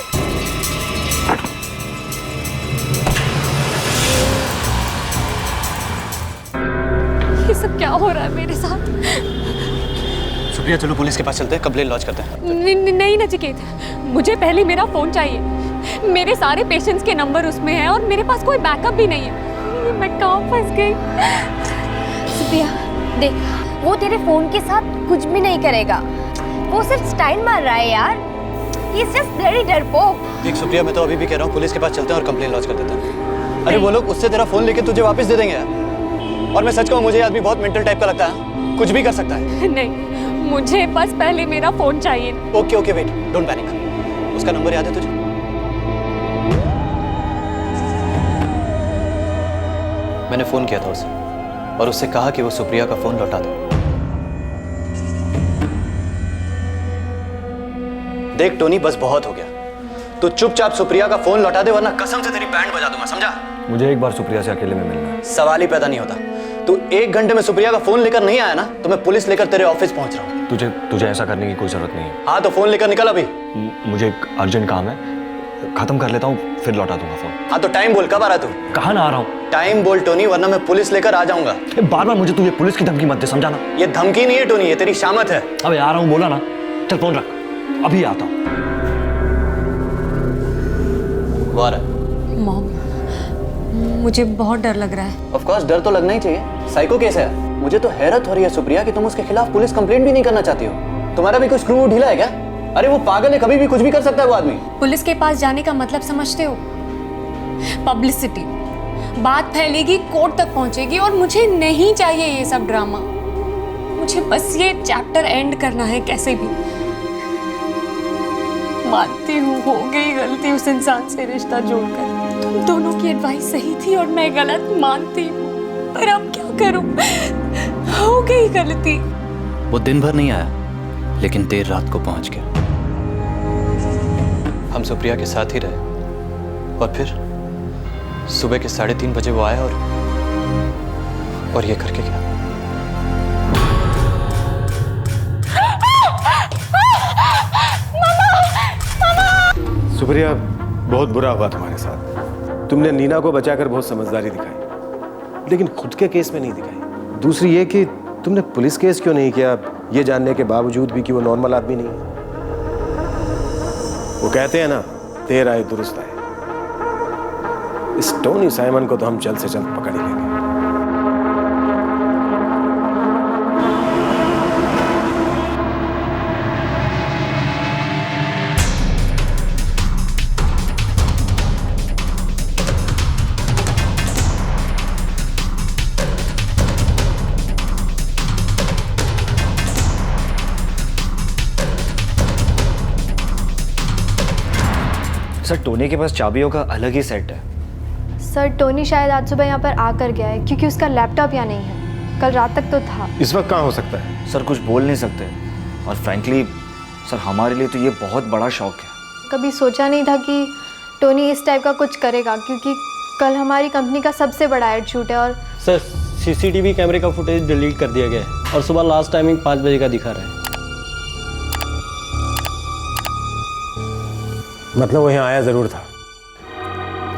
ये सब क्या हो रहा है मेरे साथ? सुप्रिया, चलो पुलिस के पास चलते हैं, कंप्लेंट लॉन्च करते हैं। नहीं नचिकेत, मुझे पहले मेरा फोन चाहिए। मेरे सारे पेशेंट्स के नंबर उसमें हैं और मेरे पास कोई बैकअप भी नहीं है। मैं कहाँ फंस गई? सुप्रिया देख, वो तेरे फोन के साथ कुछ भी नहीं करेगा, वो सिर्फ स्टाइल मार रहा है यार। He is just very डरपोक। देख सुप्रिया, मैं तो अभी भी कह रहा हूँ पुलिस के पास चलते हैं और कंप्लेंट लॉन्च कर देते हैं। अरे वो लोग उससे तेरा फोन लेके तुझे वापस दे देंगे यार। और मैं सच कहूँ, मुझे ये आदमी बहुत मेंटल टाइप का लगता है, कुछ भी कर सकता है। नहीं, मुझे बस पहले मेरा फोन चाहिए। Okay wait, don't panic. उसका नंबर याद है तुझे? मैंने फोन किया था उसे और उससे कहा कि वो सुप्रिया का फोन लौटा दे। देख टोनी, बस बहुत हो गया। तू चुपचाप सुप्रिया का फोन लौटा दे, वरना कसम से तेरी बैंड बजा दूंगा, समझा? मुझे एक बार सुप्रिया से अकेले में मिलना है। सवाल ही पैदा नहीं होता। तू 1 घंटे में सुप्रिया का फोन लेकर नहीं आया ना, तो मैं पुलिस लेकर तेरे ऑफिस पहुंच रहा हूँ। तुझे ऐसा करने की कोई जरूरत नहीं है। हाँ तो फोन लेकर निकल अभी। मुझे एक अर्जेंट काम है, खत्म कर लेता हूँ, फिर लौटा दूंगा फोन। हाँ तो टाइम बोल, कब आ रहा तू? कहाँ ना आ रहा हूँ? टाइम बोल टोनी, वरना मैं पुलिस लेकर आ जाऊंगा। बार बार मुझे तू ये पुलिस की धमकी मत दे, समझा ना? ये धमकी नहीं है टोनी, ये तेरी शामत है। अबे आ रहा हूँ बोला ना, चल फोन रख, अभी आता हूँ। वो आ रहा है। मॉम, मुझे बहुत डर लग रहा है। ऑफ कोर्स डर तो लगना ही चाहिए, साइको केस है। मुझे तो हैरत हो रही है सुप्रिया कि तुम उसके खिलाफ पुलिस कंप्लेंट भी नहीं करना चाहती हो। तुम्हारा भी कोई स्क्रू ढीला है क्या? अरे वो पागल है, कभी भी कुछ भी कर सकता है वो आदमी। पुलिस के पास जाने का मतलब समझते हो? पब्लिसिटी, बात फैलेगी, कोर्ट तक पहुंचेगी, और मुझे नहीं चाहिए ये सब ड्रामा। मुझे बस ये चैप्टर एंड करना है कैसे भी। मानती हूँ हो गई गलती उस इंसान से रिश्ता जोड़कर। तुम दोनों की एडवाइस सही थी और मैं गलत मानती हूँ, पर अब क्या करूँ? हो गई गलती। वो दिन भर नहीं आया, लेकिन देर रात को पहुंच गया। हम सुप्रिया के साथ ही रहे, और फिर सुबह के 3:30 बजे वो आया और ये करके गया। सुप्रिया, बहुत बुरा हुआ तुम्हारे साथ। तुमने नीना को बचाकर बहुत समझदारी दिखाई, लेकिन खुद के केस में नहीं दिखाई। दूसरी ये कि तुमने पुलिस केस क्यों नहीं किया, ये जानने के बावजूद भी कि वो नॉर्मल आदमी नहीं है। वो कहते हैं ना, देर आए दुरुस्त आए। इस टोनी साइमन को तो हम जल्द से जल्द पकड़ ही लेंगे। सर, टोनी के पास चाबियों का अलग ही सेट है। सर, टोनी शायद आज सुबह यहाँ पर आकर गया है, क्योंकि उसका लैपटॉप यहाँ नहीं है। कल रात तक तो था। इस वक्त कहाँ हो सकता है? सर, कुछ बोल नहीं सकते, और फ्रैंकली सर हमारे लिए तो ये बहुत बड़ा शौक है। कभी सोचा नहीं था कि टोनी इस टाइप का कुछ करेगा, क्योंकि कल हमारी कंपनी का सबसे बड़ा एड शूट है। और सर, सीसीटीवी कैमरे का फुटेज डिलीट कर दिया गया है, और सुबह लास्ट टाइमिंग 5 बजे का दिखा रहा है। मतलब वो यहाँ आया जरूर था।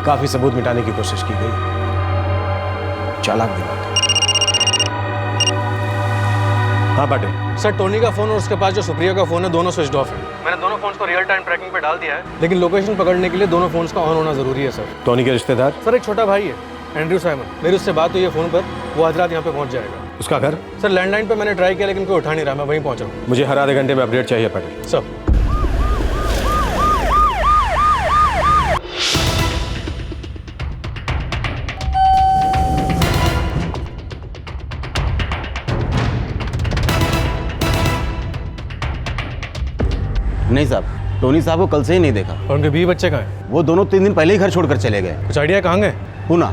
काफी सबूत मिटाने की कोशिश की गई। चालाक दिमाग। हाँ पाटिल। सर, टोनी का फोन और उसके पास जो सुप्रिया का फोन है, दोनों स्विच ऑफ है। मैंने दोनों फोन्स को रियल टाइम ट्रैकिंग पे डाल दिया है, लेकिन लोकेशन पकड़ने के लिए दोनों फोन्स का ऑन होना जरूरी है। सर, टोनी के रिश्तेदार? सर, एक छोटा भाई है, एंड्रयू साइमन। मेरी उससे बात हुई है फोन पर, वो आज रात यहाँ पे पहुँच जाएगा। उसका घर? सर, लैंडलाइन पे मैंने ट्राई किया, लेकिन कोई उठा नहीं रहा। मैं वहीं पहुँच रहा हूँ। मुझे हर आधे घंटे में अपडेट चाहिए पाटिल। सर। नहीं साहब, टोनी साहब को कल से ही नहीं देखा। और उनके 20 बच्चे कहाँ हैं? वो दोनों 3 दिन पहले ही घर छोड़कर चले गए। कुछ आइडिया कहाँ गए? पूना।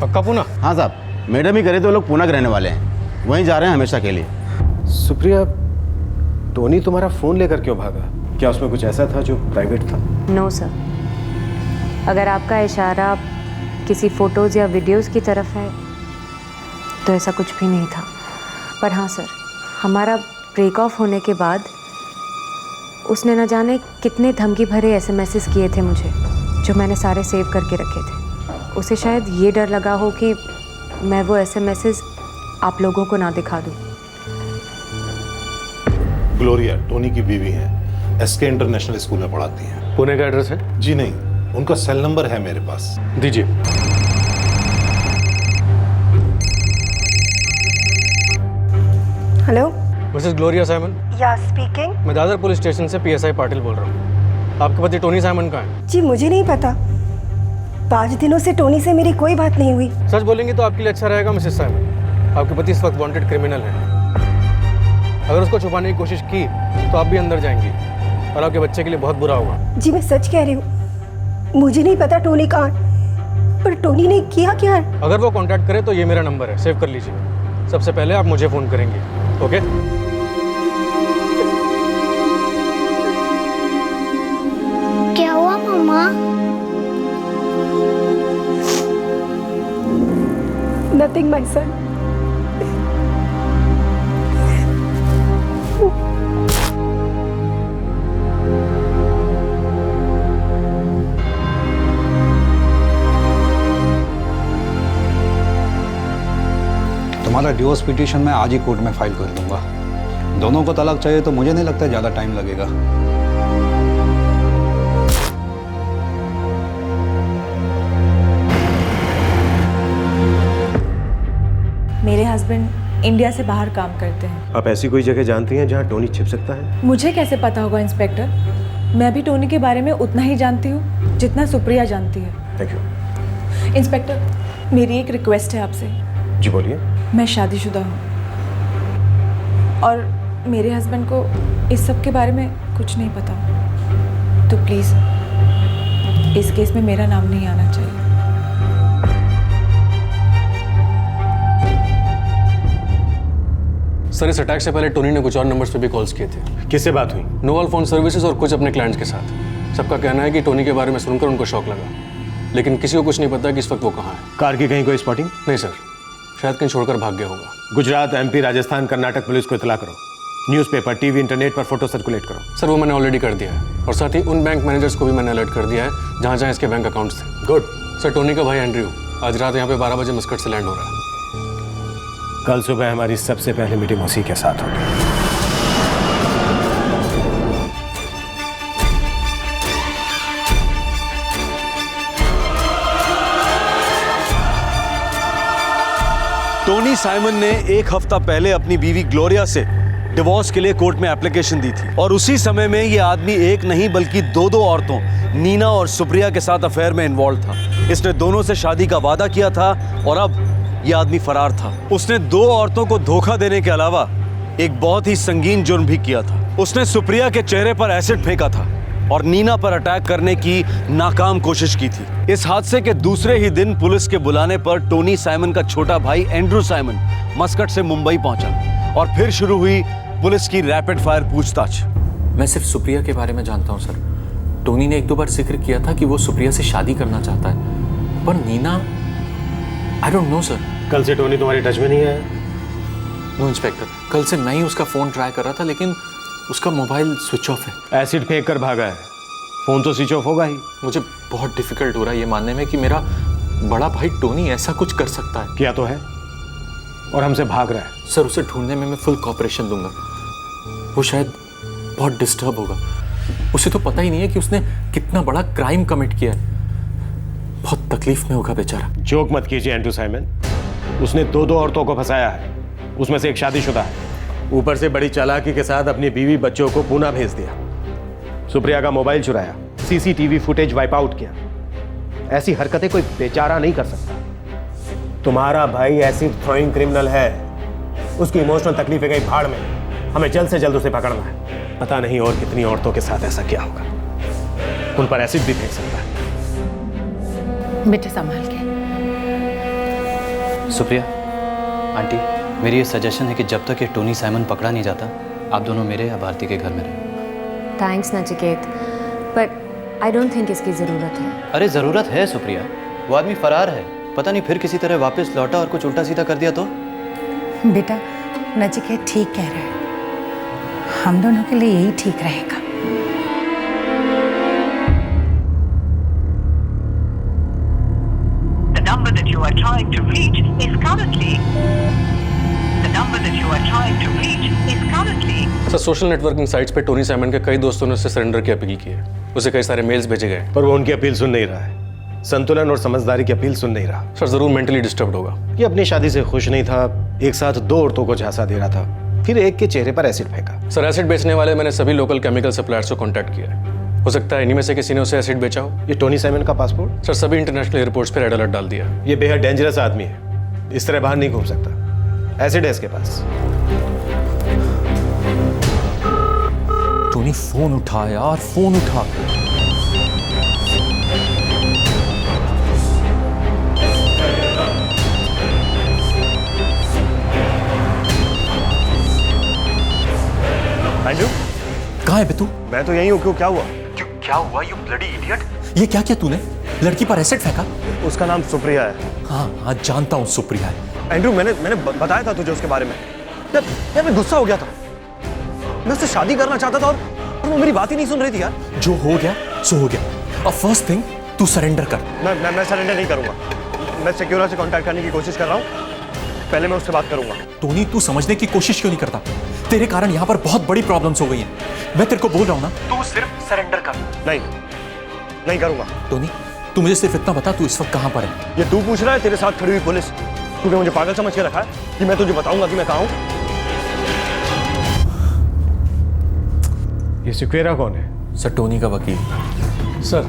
पक्का पूना? हाँ साहब, मैडम ही करे तो लोग पूना के रहने वाले हैं, वहीं जा रहे हैं हमेशा के लिए। सुप्रिया, टोनी तुम्हारा फोन लेकर क्यों भागा? क्या उसमें कुछ ऐसा था जो प्राइवेट था? नो सर, अगर आपका इशारा किसी फोटोज़ या वीडियोज़ की तरफ है तो ऐसा कुछ भी नहीं था। पर हाँ सर, हमारा ब्रेक ऑफ होने के बाद उसने न जाने कितने धमकी भरे एसएमएसेस किए थे मुझे, जो मैंने सारे सेव करके रखे थे। उसे शायद ये डर लगा हो कि मैं वो एसएमएसेस आप लोगों को ना दिखा दूँ। ग्लोरिया टोनी की बीवी है, एसके इंटरनेशनल स्कूल में पढ़ाती हैं। पुणे का एड्रेस है? जी नहीं, उनका सेल नंबर है मेरे पास। दीजिए। Hello, Mrs Gloria Simon? या स्पीकिंग। मैं दादर पुलिस स्टेशन से पीएसआई पाटिल बोल रहा हूँ। आपके पति टोनी साइमन कहाँ है? जी मुझे नहीं पता, 5 दिनों से टोनी से मेरी कोई बात नहीं हुई। सच बोलेंगे तो आपके लिए अच्छा रहेगा मिसेस साइमन। आपके पति इस वक्त वांटेड क्रिमिनल है। अगर उसको छुपाने की कोशिश की तो आप भी अंदर जाएंगी, और आपके बच्चे के लिए बहुत बुरा होगा। जी मैं सच कह रही हूँ, मुझे नहीं पता टोनी कहाँ, पर टोनी ने किया क्या है? अगर वो कांटेक्ट करे तो ये मेरा नंबर है, सेव कर लीजिए। सबसे पहले आप मुझे फोन करेंगे, ओके? क्या हुआ मम्मा? Nothing my son. Divorce petition मैं आज ही कोर्ट में फाइल कर दूंगा। दोनों को तलाक चाहिए तो मुझे नहीं लगता ज़्यादा टाइम लगेगा। मेरे हस्बैंड इंडिया से बाहर काम करते हैं। आप ऐसी कोई जगह जानती हैं जहाँ टोनी छिप सकता है? मुझे कैसे पता होगा इंस्पेक्टर? मैं भी टोनी के बारे में उतना ही जानती हूँ जितना सुप्रिया जानती है। Thank you. इंस्पेक्टर, मेरी एक रिक्वेस्ट है आपसे। जी बोलिए। मैं शादीशुदा हूँ और मेरे हस्बैंड को इस सब के बारे में कुछ नहीं पता, तो प्लीज़ इस केस में मेरा नाम नहीं आना चाहिए। सर, इस अटैक से पहले टोनी ने कुछ और नंबर्स पे भी कॉल्स किए थे। किससे बात हुई? नोवल फोन सर्विसेज और कुछ अपने क्लाइंट्स के साथ। सबका कहना है कि टोनी के बारे में सुनकर उनको शॉक लगा, लेकिन किसी को कुछ नहीं पता कि इस वक्त वो कहाँ है। कार की कहीं कोई स्पॉटिंग? नहीं सर, शायद कहीं छोड़कर भाग गया होगा। गुजरात, एमपी, राजस्थान, कर्नाटक पुलिस को इतला करो। न्यूज़पेपर, टीवी, इंटरनेट पर फोटो सर्कुलेट करो। सर, वो मैंने ऑलरेडी कर दिया है, और साथ ही उन बैंक मैनेजर्स को भी मैंने अलर्ट कर दिया है जहाँ जहाँ इसके बैंक अकाउंट्स थे। गुड। सर, टोनी का भाई एंड्रयू आज रात यहाँ पे 12 बजे मस्कट से लैंड हो रहा है। कल सुबह हमारी सबसे पहले मीटिंग उसी के साथ होगी। टोनी साइमन ने एक हफ्ता पहले अपनी बीवी ग्लोरिया से डिवोर्स के लिए कोर्ट में एप्लीकेशन दी थी, और उसी समय में ये आदमी एक नहीं बल्कि दो औरतों, नीना और सुप्रिया के साथ अफेयर में इन्वॉल्व था। इसने दोनों से शादी का वादा किया था और अब ये आदमी फरार था। उसने 2 औरतों को धोखा देने के अलावा एक बहुत ही संगीन जुर्म भी किया था। उसने सुप्रिया के चेहरे पर एसिड फेंका था और नीना पर अटैक करने की नाकाम कोशिश की थी। इस हादसे के दूसरे ही दिन पुलिस के बुलाने पर टोनी साइमन का छोटा भाई एंड्रू साइमन मस्कट से मुंबई पहुंचा और फिर शुरू हुई पुलिस की रैपिड फायर पूछताछ। मैं सिर्फ सुप्रिया के बारे में जानता हूं सर। टोनी ने 1-2 बार जिक्र किया था कि वो सुप्रिया से शादी करना चाहता है, पर Neena, I don't know sir. कल से टोनी तुम्हारी टच में नहीं है? नो इंस्पेक्टर, कल से मैं ही उसका फोन ट्राई कर रहा था, लेकिन उसका मोबाइल स्विच ऑफ है। एसिड फेंक कर भागा है, फोन तो स्विच ऑफ होगा ही। मुझे बहुत डिफिकल्ट हो रहा है ये मानने में कि मेरा बड़ा भाई टोनी ऐसा कुछ कर सकता है। किया तो है, और हमसे भाग रहा है। सर, उसे ढूंढने में मैं फुल कॉपरेशन दूंगा। वो शायद बहुत डिस्टर्ब होगा। उसे तो पता ही नहीं है कि उसने कितना बड़ा क्राइम कमिट किया है। बहुत तकलीफ में होगा बेचारा। जोक मत कीजिए एंड्रू साइमन। उसने 2 औरतों को फंसाया है, उसमें से एक शादीशुदा है। ऊपर से बड़ी चालाकी के साथ अपनी बीवी बच्चों को पूना भेज दिया। सुप्रिया का मोबाइल चुराया, सीसीटीवी फुटेज वाइप आउट किया। ऐसी हरकतें कोई बेचारा नहीं कर सकता। तुम्हारा भाई एसिड थ्रोइंग क्रिमिनल है। उसकी इमोशनल तकलीफें गई भाड़ में। हमें जल्द से जल्द उसे पकड़ना है। पता नहीं और कितनी औरतों के साथ ऐसा क्या होगा। उन पर एसिड भी फेंक सकता है। बेटे संभाल के। सुप्रिया आंटी, मेरी ये सजेशन है कि जब तक ये टोनी साइमन पकड़ा नहीं जाता, आप दोनों मेरे या भारती के घर में रहें। Thanks Nachiket, but I don't think इसकी ज़रूरत है। अरे ज़रूरत है सुप्रिया। वो आदमी फरार है, पता नहीं फिर किसी तरह वापस लौटा और कुछ उल्टा सीधा कर दिया तो। बेटा नचिकेत ठीक कह रहा है, हम दोनों के लिए यही ठीक रहेगा। The number that you are trying to reach is currently. The number that you are trying to reach is currently. Sir, social networking sites पे टोनी साइमन के कई दोस्तों ने उससे सरेंडर की अपील की है। उसे कई सारे मेल्स भेजे गए, पर वो उनकी अपील सुन नहीं रहा है। संतुलन और समझदारी की अपील सुन नहीं रहा। सर, जरूर मेंटली डिस्टर्ब्ड होगा। ये अपनी शादी से खुश नहीं था, एक साथ 2 औरतों को झांसा दे रहा था, फिर एक के चेहरे पर एसिड फेंका। सर, एसिड बेचने वाले मैंने सभी लोकल केमिकल सप्लायर्स को कांटेक्ट किया है। हो सकता है इन्हीं में से किसी ने उसे एसिड बेचा हो। ये टोनी साइमन का पासपोर्ट? सर, सभी इंटरनेशनल एयरपोर्ट्स पे रेड अलर्ट डाल दिया। ये बेहद डेंजरस आदमी है, इस तरह बाहर नहीं घूम सकता। एसिड है इसके पास। टोनी फोन उठा यार, फोन उठा। एंड्रू, कहाँ है बे तू? मैं तो यहीं हूँ। क्यों, क्या हुआ? क्या हुआ, यू ब्लडी इडियट? ये क्या किया तूने? लड़की पर एसिड फेंका? उसका नाम सुप्रिया है। हाँ, जानता हूँ सुप्रिया है। एंड्रू, मैंने बताया था तुझे उसके बारे में। यार मैं गुस्सा हो गया था। मैं उससे शादी करना चाहता था और वो मेरी बात ही नहीं सुन रही थी यार। जो हो गया सो हो गया। अब फर्स्ट थिंग तू सरेंडर कर। मैं सरेंडर नहीं करूंगा। मैं सिक्योरिटी से कांटेक्ट करने की कोशिश कर रहा हूँ। पहले मैं उससे बात करूंगा। टोनी तू समझने की कोशिश क्यों नहीं करता? तेरे कारण यहाँ पर बहुत बड़ी प्रॉब्लम्स हो गई हैं। मैं तेरे को बोल रहा हूँ ना, तू सिर्फ सरेंडर कर। नहीं करूंगा। टोनी तू मुझे सिर्फ इतना बता, तू इस वक्त कहाँ पर है? ये तू पूछ रहा है? तेरे साथ खड़ी हुई पुलिस, तूने मुझे पागल समझ के रखा है कि मैं तुझे बताऊंगा कि मैं कहाँ हूँ? ये सिक्वेरा कौन है? सर टोनी का वकील। सर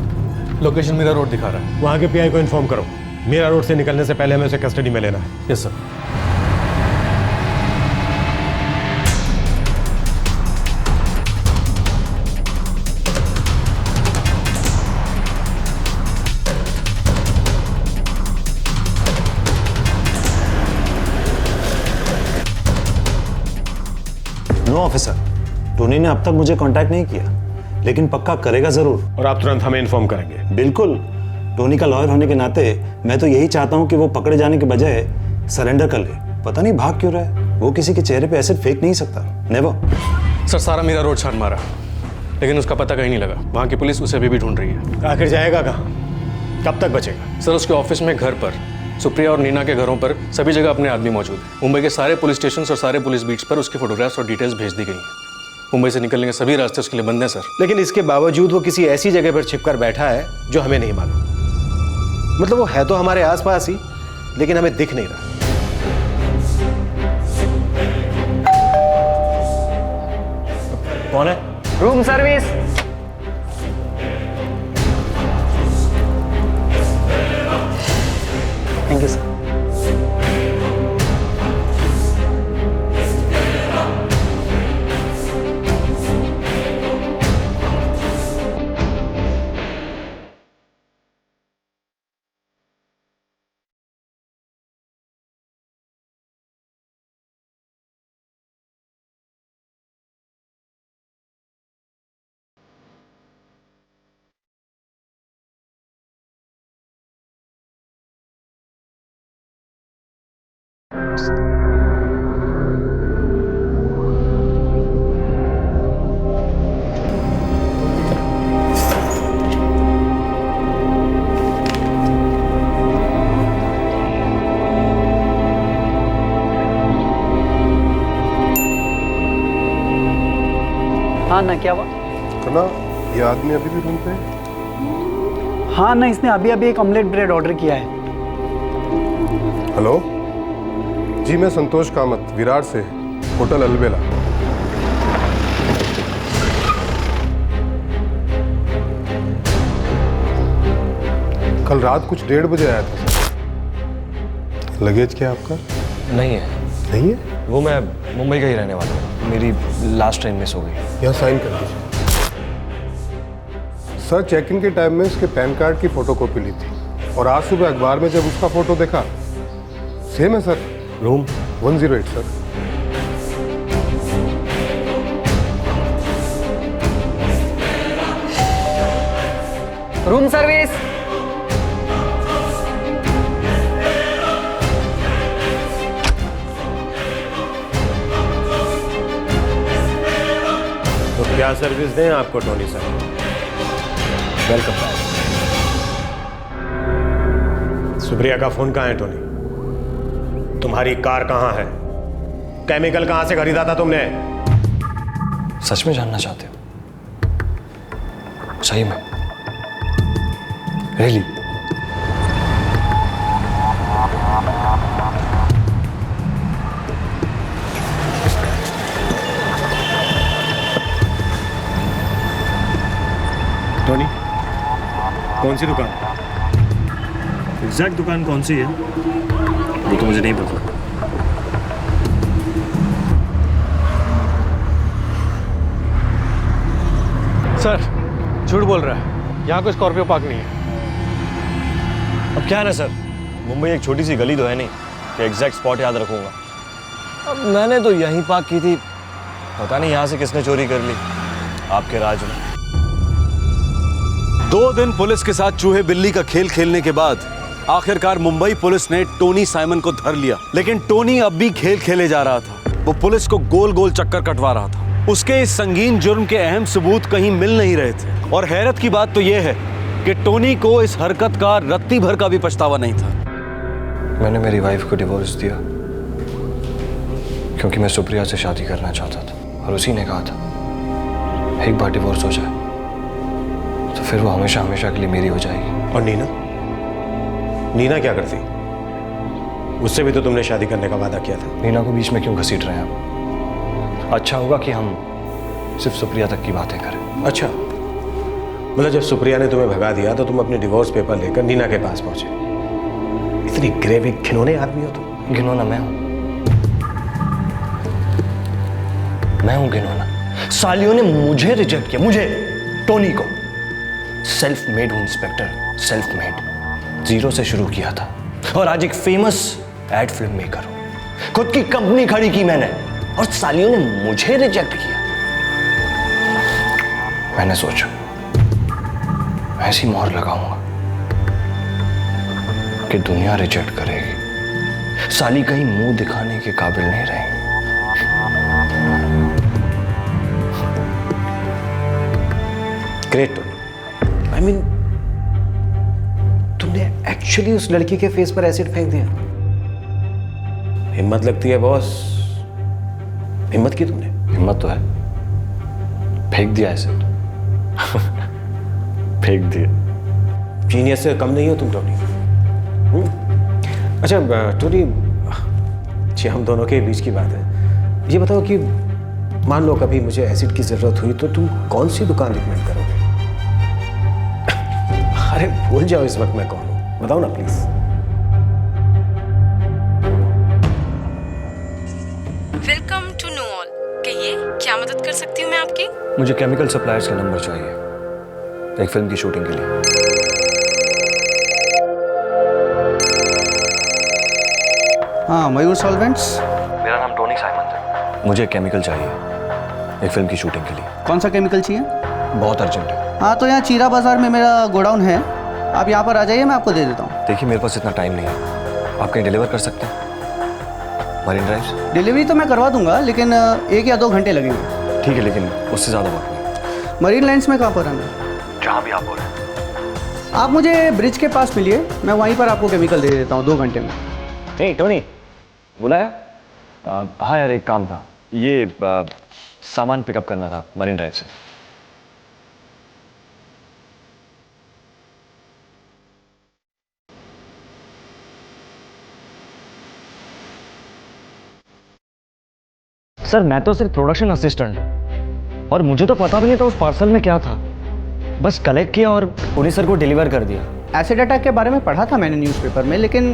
लोकेशन मीरा रोड दिखा रहा है। वहां के पीआई को इन्फॉर्म करो, मीरा रोड से निकलने से पहले हमें उसे कस्टडी में लेना है। Yes sir. No officer, Tony ने अब तक मुझे कांटेक्ट नहीं किया, लेकिन पक्का करेगा जरूर। और आप तुरंत हमें इन्फॉर्म करेंगे? बिल्कुल। टोनी का लॉयर होने के नाते मैं तो यही चाहता हूँ कि वो पकड़े जाने के बजाय सरेंडर कर ले। पता नहीं भाग क्यों रहा है, वो किसी के चेहरे पे एसिड फेंक नहीं सकता। नेवर। सर सारा मीरा रोड छान मारा, लेकिन उसका पता कहीं नहीं लगा। वहाँ की पुलिस उसे अभी भी ढूंढ रही है। आखिर जाएगा कहाँ? कब तक बचेगा? सर उसके ऑफिस में, घर पर, सुप्रिया और नीना के घरों पर, सभी जगह अपने आदमी मौजूद हैं। मुंबई के सारे पुलिस स्टेशन और सारे पुलिस बीट्स पर उसके फोटोग्राफ्स और डिटेल्स भेज दी गई हैं। मुंबई से निकलने के सभी रास्ते उसके लिए बंद हैं सर। लेकिन इसके बावजूद वो किसी ऐसी जगह पर छिपकर बैठा है जो हमें नहीं मालूम। मतलब वो है तो हमारे आसपास ही, लेकिन हमें दिख नहीं रहा। कौन है? Room service. Thank you sir. हाँ ना, क्या हुआ? कना, ये आदमी अभी भी रूम पे है? हाँ ना, इसने अभी अभी एक ऑमलेट ब्रेड ऑर्डर किया है। हेलो जी, मैं संतोष कामत, विरार से, होटल अलबेला। कल रात कुछ 1:30 बजे आया था सर। लगेज क्या आपका? नहीं है। नहीं है? वो मैं मुंबई का ही रहने वाला हूँ, मेरी लास्ट ट्रेन मिस हो गई। यहाँ साइन कर दीजिए। सर चेक इन के टाइम में उसके पैन कार्ड की फोटोकॉपी ली थी और आज सुबह अखबार में जब उसका फोटो देखा, सेम है sir. Room 108 sir. Room service. तो क्या सर्विस दें आपको Tony sir? Welcome back. Supriya का फोन कहाँ है टोनी? तुम्हारी कार कहाँ है? केमिकल कहाँ से खरीदा था तुमने? सच में जानना चाहते हो? सही में? रियली? टोनी, कौन सी दुकान? एग्जैक्ट दुकान कौन सी है वो तो मुझे नहीं पता। सर झूठ बोल रहा है, यहाँ कोई स्कॉर्पियो पार्क नहीं है। अब क्या है ना सर, मुंबई एक छोटी सी गली तो है नहीं कि एग्जैक्ट स्पॉट याद रखूंगा। अब मैंने तो यहीं पार्क की थी, पता नहीं यहाँ से किसने चोरी कर ली आपके राज में। 2 दिन पुलिस के साथ चूहे बिल्ली का खेल खेलने के बाद आखिरकार मुंबई पुलिस ने टोनी साइमन को धर लिया। लेकिन टोनी अब भी खेल खेले जा रहा था। वो पुलिस को गोल गोल चक्कर कटवा रहा था। उसके इस संगीन जुर्म के अहम सबूत कहीं मिल नहीं रहे थे। और हैरत की बात तो यह है कि टोनी को इस हरकत का रत्ती भर का भी पछतावा नहीं था। मैंने मेरी वाइफ को डिवोर्स दिया क्योंकि मैं सुप्रिया से शादी करना चाहता था और उसी ने कहा था एक बार डिवोर्स हो जाए तो फिर वो हमेशा हमेशा के लिए मेरी हो जाएगी। और नीना, नीना क्या करती? उससे भी तो तुमने शादी करने का वादा किया था। नीना को बीच में क्यों घसीट रहे हैं आप? अच्छा होगा कि हम सिर्फ सुप्रिया तक की बातें करें। अच्छा, मतलब जब सुप्रिया ने तुम्हें भगा दिया तो तुम अपने डिवोर्स पेपर लेकर नीना के पास पहुंचे। इतनी ग्रेवी घिनौने आदमी हो तुम। घिनौना मैं हूं, मैं हूं घिनौना। सालियों ने मुझे रिजेक्ट किया, मुझे, टोनी को। सेल्फ मेड हूं इंस्पेक्टर, सेल्फ मेड। जीरो से शुरू किया था और आज एक फेमस एड फिल्म मेकर हूं। खुद की कंपनी खड़ी की मैंने और सालियों ने मुझे रिजेक्ट किया। मैंने सोचा ऐसी मोहर लगाऊंगा कि दुनिया रिजेक्ट करेगी, साली कहीं मुंह दिखाने के काबिल नहीं रहेगी। ग्रेट टोनी, आई मीन तुमने एक्चुअली उस लड़की के फेस पर एसिड फेंक दिया। हिम्मत लगती है बॉस, हिम्मत की तुमने। हिम्मत तो है, फेंक दिया एसिड। फेंक दिया। जीनियस से कम नहीं हो तुम टोनी। अच्छा टोनी, जी हम दोनों के बीच की बात है, ये बताओ कि मान लो कभी मुझे एसिड की जरूरत हुई तो तुम कौन सी दुकान रिकमेंड करोगे? अरे भूल जाओ इस वक्त मैं कौन हूं, बताओ ना please. Welcome to know all. कहिए क्या मदद कर सकती हूँ मैं आपकी? मुझे केमिकल सप्लायर्स का नंबर चाहिए एक फिल्म की शूटिंग के लिए। हाँ, मयूर सॉल्वेंट्स। मेरा नाम टोनी साइमन है। मुझे केमिकल चाहिए एक फिल्म की शूटिंग के लिए। कौन सा केमिकल चाहिए? बहुत अर्जेंट है। हाँ, तो यहाँ चीरा बाजार में मेरा गोडाउन है, आप यहाँ पर आ जाइए, मैं आपको दे देता हूँ। देखिए मेरे पास इतना टाइम नहीं है, आप कहीं डिलीवर कर सकते हैं मरीन ड्राइव? डिलीवरी तो मैं करवा दूंगा, लेकिन 1 या 2 घंटे लगेंगे। ठीक है, लेकिन उससे ज़्यादा वक्त नहीं। मरीन लाइन्स में कहाँ पर आना? जहाँ भी आप बोले। आप मुझे ब्रिज के पास मिलिए, मैं वहीं पर आपको केमिकल दे देता हूँ 2 घंटे में। नहीं टोनी, बुलाया? हाँ यार, एक काम था, ये सामान पिकअप करना था मरीन ड्राइव से। सर मैं तो सिर्फ प्रोडक्शन असिस्टेंट और मुझे तो पता भी नहीं था उस पार्सल में क्या था। बस कलेक्ट किया और पुलिस सर को डिलीवर कर दिया। एसिड अटैक के बारे में पढ़ा था मैंने न्यूज़पेपर में, लेकिन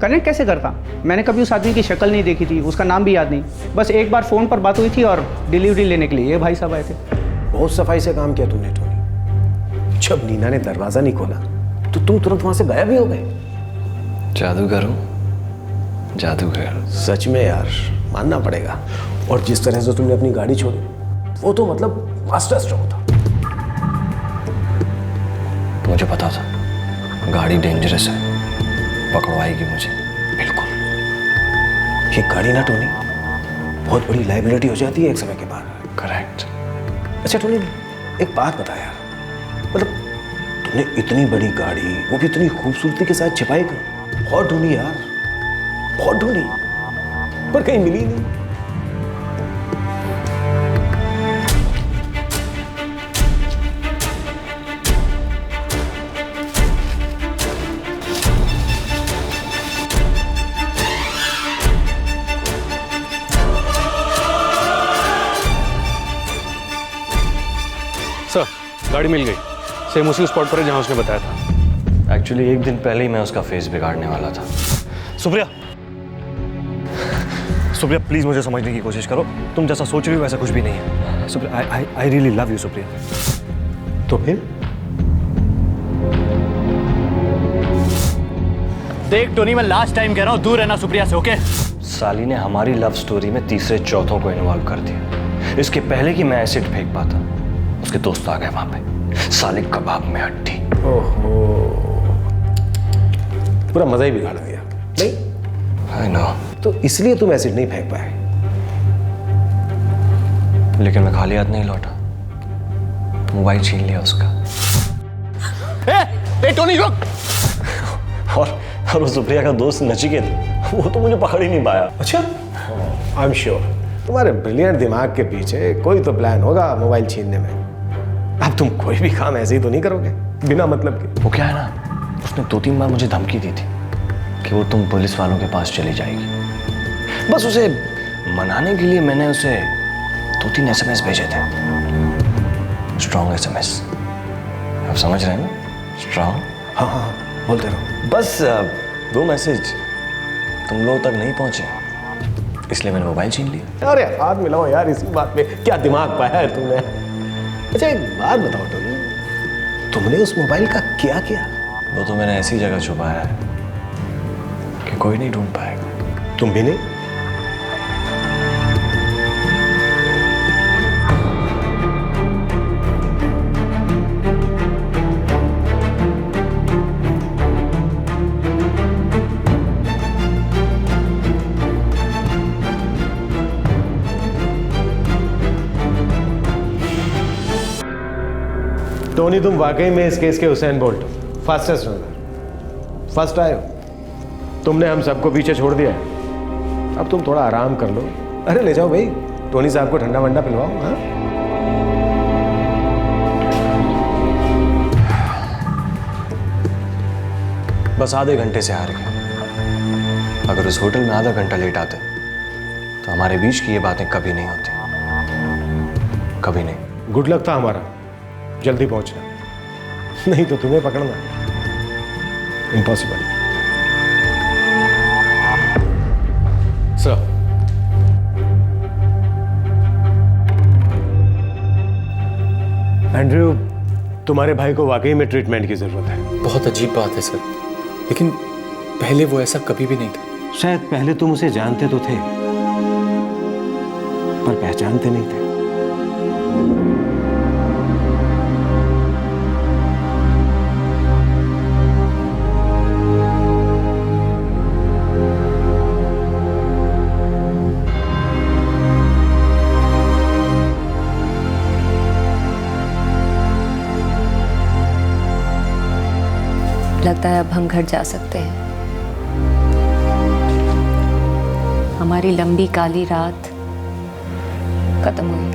कनेक्ट कैसे करता? मैंने कभी उस आदमी की शक्ल नहीं देखी थी, उसका नाम भी याद नहीं। बस एक बार फ़ोन पर बात हुई थी और डिलीवरी लेने के लिए ये भाई साहब आए थे। बहुत सफाई से काम किया तुमने टोनी। जब नीना ने दरवाजा नहीं खोला तो तुम तुरंत वहां से गायब ही हो गए। जादूगर हूँ, जादूगर। सच में यार, मानना पड़ेगा। और जिस तरह से तुमने अपनी गाड़ी छोड़ी, वो तो मतलब मास्टर स्ट्रोक था। मुझे पता था गाड़ी डेंजरस है, पकड़वाएगी मुझे। बिल्कुल, ये गाड़ी ना टोनी बहुत बड़ी लाइबिलिटी हो जाती है एक समय के बाद। करेक्ट। अच्छा टोनी, एक बात बता यार, मतलब तुमने इतनी बड़ी गाड़ी, वो भी इतनी खूबसूरती के साथ छिपाई क्यों? बहुत ढूंढी यार, बहुत ढूंढी, पर कहीं मिली नहीं। सर गाड़ी मिल गई, सेम उसी स्पॉट पर है जहां उसने बताया था। एक्चुअली एक दिन पहले ही मैं उसका फेस बिगाड़ने वाला था। सुप्रिया, सुप्रिया प्लीज मुझे समझने की कोशिश करो, तुम जैसा सोच रही हो वैसा कुछ भी नहीं है। Supriya, I really love you Supriya. तो फिर देख टोनी, मैं लास्ट टाइम कह रहा हूँ, दूर रहना सुप्रिया से, ओके? साली ने हमारी लव स्टोरी में तीसरे चौथों को इन्वॉल्व कर दिया। इसके पहले कि मैं एसिड फेंक पाता, उसके दोस्त आ गए वहां पे। साले कबाब में हड्डी। ओहो, पूरा मजा ही बिगाड़ दिया। नहीं, आई नो। तो इसलिए तुम एसिड नहीं फेंक पाए। लेकिन मैं खाली हाथ नहीं लौटा, मोबाइल छीन लिया उसका। ए टोनी रुक! और वो सुप्रिया का दोस्त नचिकेत, वो तो मुझे पकड़ ही नहीं पाया। अच्छा, आई एम श्योर तुम्हारे ब्रिलियंट दिमाग के पीछे कोई तो प्लान होगा मोबाइल छीनने में। अब तुम कोई भी काम ऐसे ही तो नहीं करोगे बिना मतलब के। वो क्या है ना, उसने 2-3 बार मुझे धमकी दी थी कि वो तुम पुलिस वालों के पास चली जाएगी। बस उसे मनाने के लिए मैंने उसे 2-3 SMS भेजे थे, स्ट्रॉन्ग SMS। आप समझ रहे हैं ना, स्ट्रॉन्ग। हाँ हाँ बोलते रहो। बस वो मैसेज तुम लोगों तक नहीं पहुंचे, इसलिए मैंने मोबाइल छीन लिया। अरे हाथ मिलाओ यार, इसी बात पे क्या दिमाग पाया है तुमने। अच्छा एक बात बताओ टोनी, तुमने उस मोबाइल का क्या किया? वो तो मैंने ऐसी जगह छुपाया है कि कोई नहीं ढूंढ पाएगा। तुम भी नहीं? टोनी तुम वाकई में इस केस के हुसैन बोल्ट हो, फास्टेस्ट रनर, फर्स्ट आए हो। तुमने हम सबको पीछे छोड़ दिया है, अब तुम थोड़ा आराम कर लो। अरे ले जाओ भाई, टोनी साहब को ठंडा वंडा पिलवाओ। हाँ बस आधे घंटे से आ रही है। अगर उस होटल में आधा घंटा लेट आते तो हमारे बीच की ये बातें कभी नहीं होती, कभी नहीं। गुड लक था हमारा, जल्दी पहुंचना, नहीं तो तुम्हें पकड़ना इम्पॉसिबल। सर एंड्रयू, तुम्हारे भाई को वाकई में ट्रीटमेंट की जरूरत है। बहुत अजीब बात है सर, लेकिन पहले वो ऐसा कभी भी नहीं था। शायद पहले तुम उसे जानते तो थे पर पहचानते नहीं थे। लगता है अब हम घर जा सकते हैं। हमारी लंबी काली रात खत्म हुई।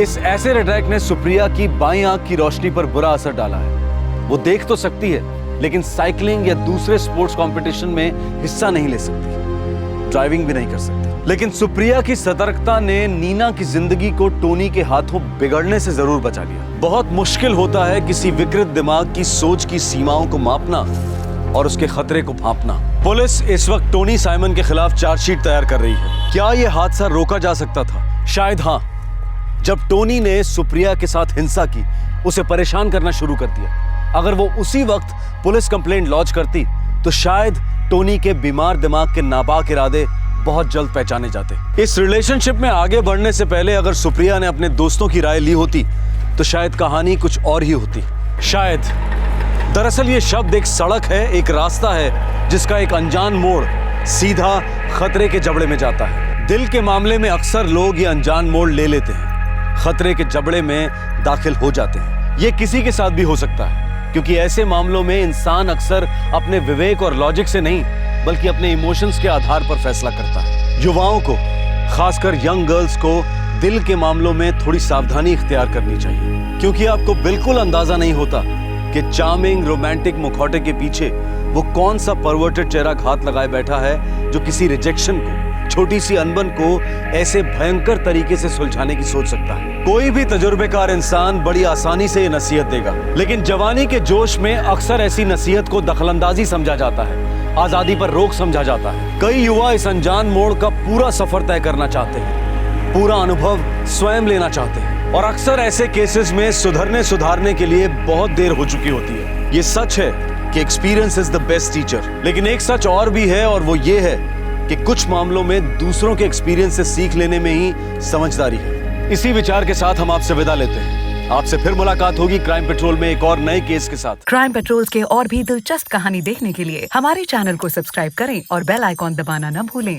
इस एसिड अटैक ने सुप्रिया की बाईं आंख की रोशनी पर बुरा असर डाला है। वो देख तो सकती है, लेकिन साइकिलिंग या दूसरे स्पोर्ट्स कंपटीशन में हिस्सा नहीं ले सकती, ड्राइविंग भी नहीं कर सकती। लेकिन सुप्रिया की सतर्कता ने नीना की जिंदगी को टोनी के हाथों बिगड़ने से जरूर बचा लिया। बहुत मुश्किल होता है किसी विकृत दिमाग की सोच की सीमाओं को मापना और उसके खतरे को भांपना। पुलिस इस वक्त टोनी साइमन के खिलाफ चार्जशीट तैयार कर रही है। क्या यह हादसा रोका जा सकता था? शायद हाँ। जब टोनी ने सुप्रिया के साथ हिंसा की, उसे परेशान करना शुरू कर दिया। अगर वो उसी वक्त पुलिस कंप्लेंट लॉन्च करती तो शायद टोनी के बीमार दिमाग के नापाक इरादे बहुत जल्द पहचाने जाते। इस रिलेशनशिप में आगे बढ़ने से पहले अगर सुप्रिया ने अपने दोस्तों की राय ली होती तो शायद कहानी कुछ और ही होती। शायद दरअसल ये शब्द एक सड़क है, एक रास्ता है जिसका एक अनजान मोड़ सीधा खतरे के जबड़े में जाता है। दिल के मामले में अक्सर लोग ये अनजान मोड़ ले लेते हैं, खतरे के जबड़े में दाखिल हो जाते हैं। ये किसी के साथ भी हो सकता है, क्योंकि ऐसे मामलों में इंसान अक्सर अपने विवेक और लॉजिक से नहीं बल्कि अपने इमोशंस के आधार पर फैसला करता है। युवाओं को, खासकर यंग गर्ल्स को, दिल के मामलों में थोड़ी सावधानी इख्तियार करनी चाहिए, क्योंकि आपको बिल्कुल अंदाजा नहीं होता कि चार्मिंग रोमांटिक मुखौटे के पीछे वो कौन सा परवर्टेड चेहरा घात लगाए बैठा है जो किसी रिजेक्शन को, छोटी सी अनबन को ऐसे भयंकर तरीके से सुलझाने की सोच सकता है। कोई भी तजुर्बेकार इंसान बड़ी आसानी से ये नसीहत देगा, लेकिन जवानी के जोश में अक्सर ऐसी नसीहत को दखलंदाजी समझा जाता है, आजादी पर रोक समझा जाता है। कई युवा इस अनजान मोड़ का पूरा सफर तय करना चाहते हैं, पूरा अनुभव स्वयं लेना चाहते हैं, और अक्सर ऐसे केसेस में सुधारने के लिए बहुत देर हो चुकी होती है। ये सच है कि experience is the best teacher, लेकिन एक सच और भी है, और वो ये है कि कुछ मामलों में दूसरों के एक्सपीरियंस से सीख लेने में ही समझदारी है। इसी विचार के साथ हम आपसे विदा लेते हैं। आपसे फिर मुलाकात होगी क्राइम पेट्रोल में एक और नए केस के साथ। क्राइम पेट्रोल के और भी दिलचस्प कहानी देखने के लिए हमारे चैनल को सब्सक्राइब करें और बेल आइकॉन दबाना न भूलें।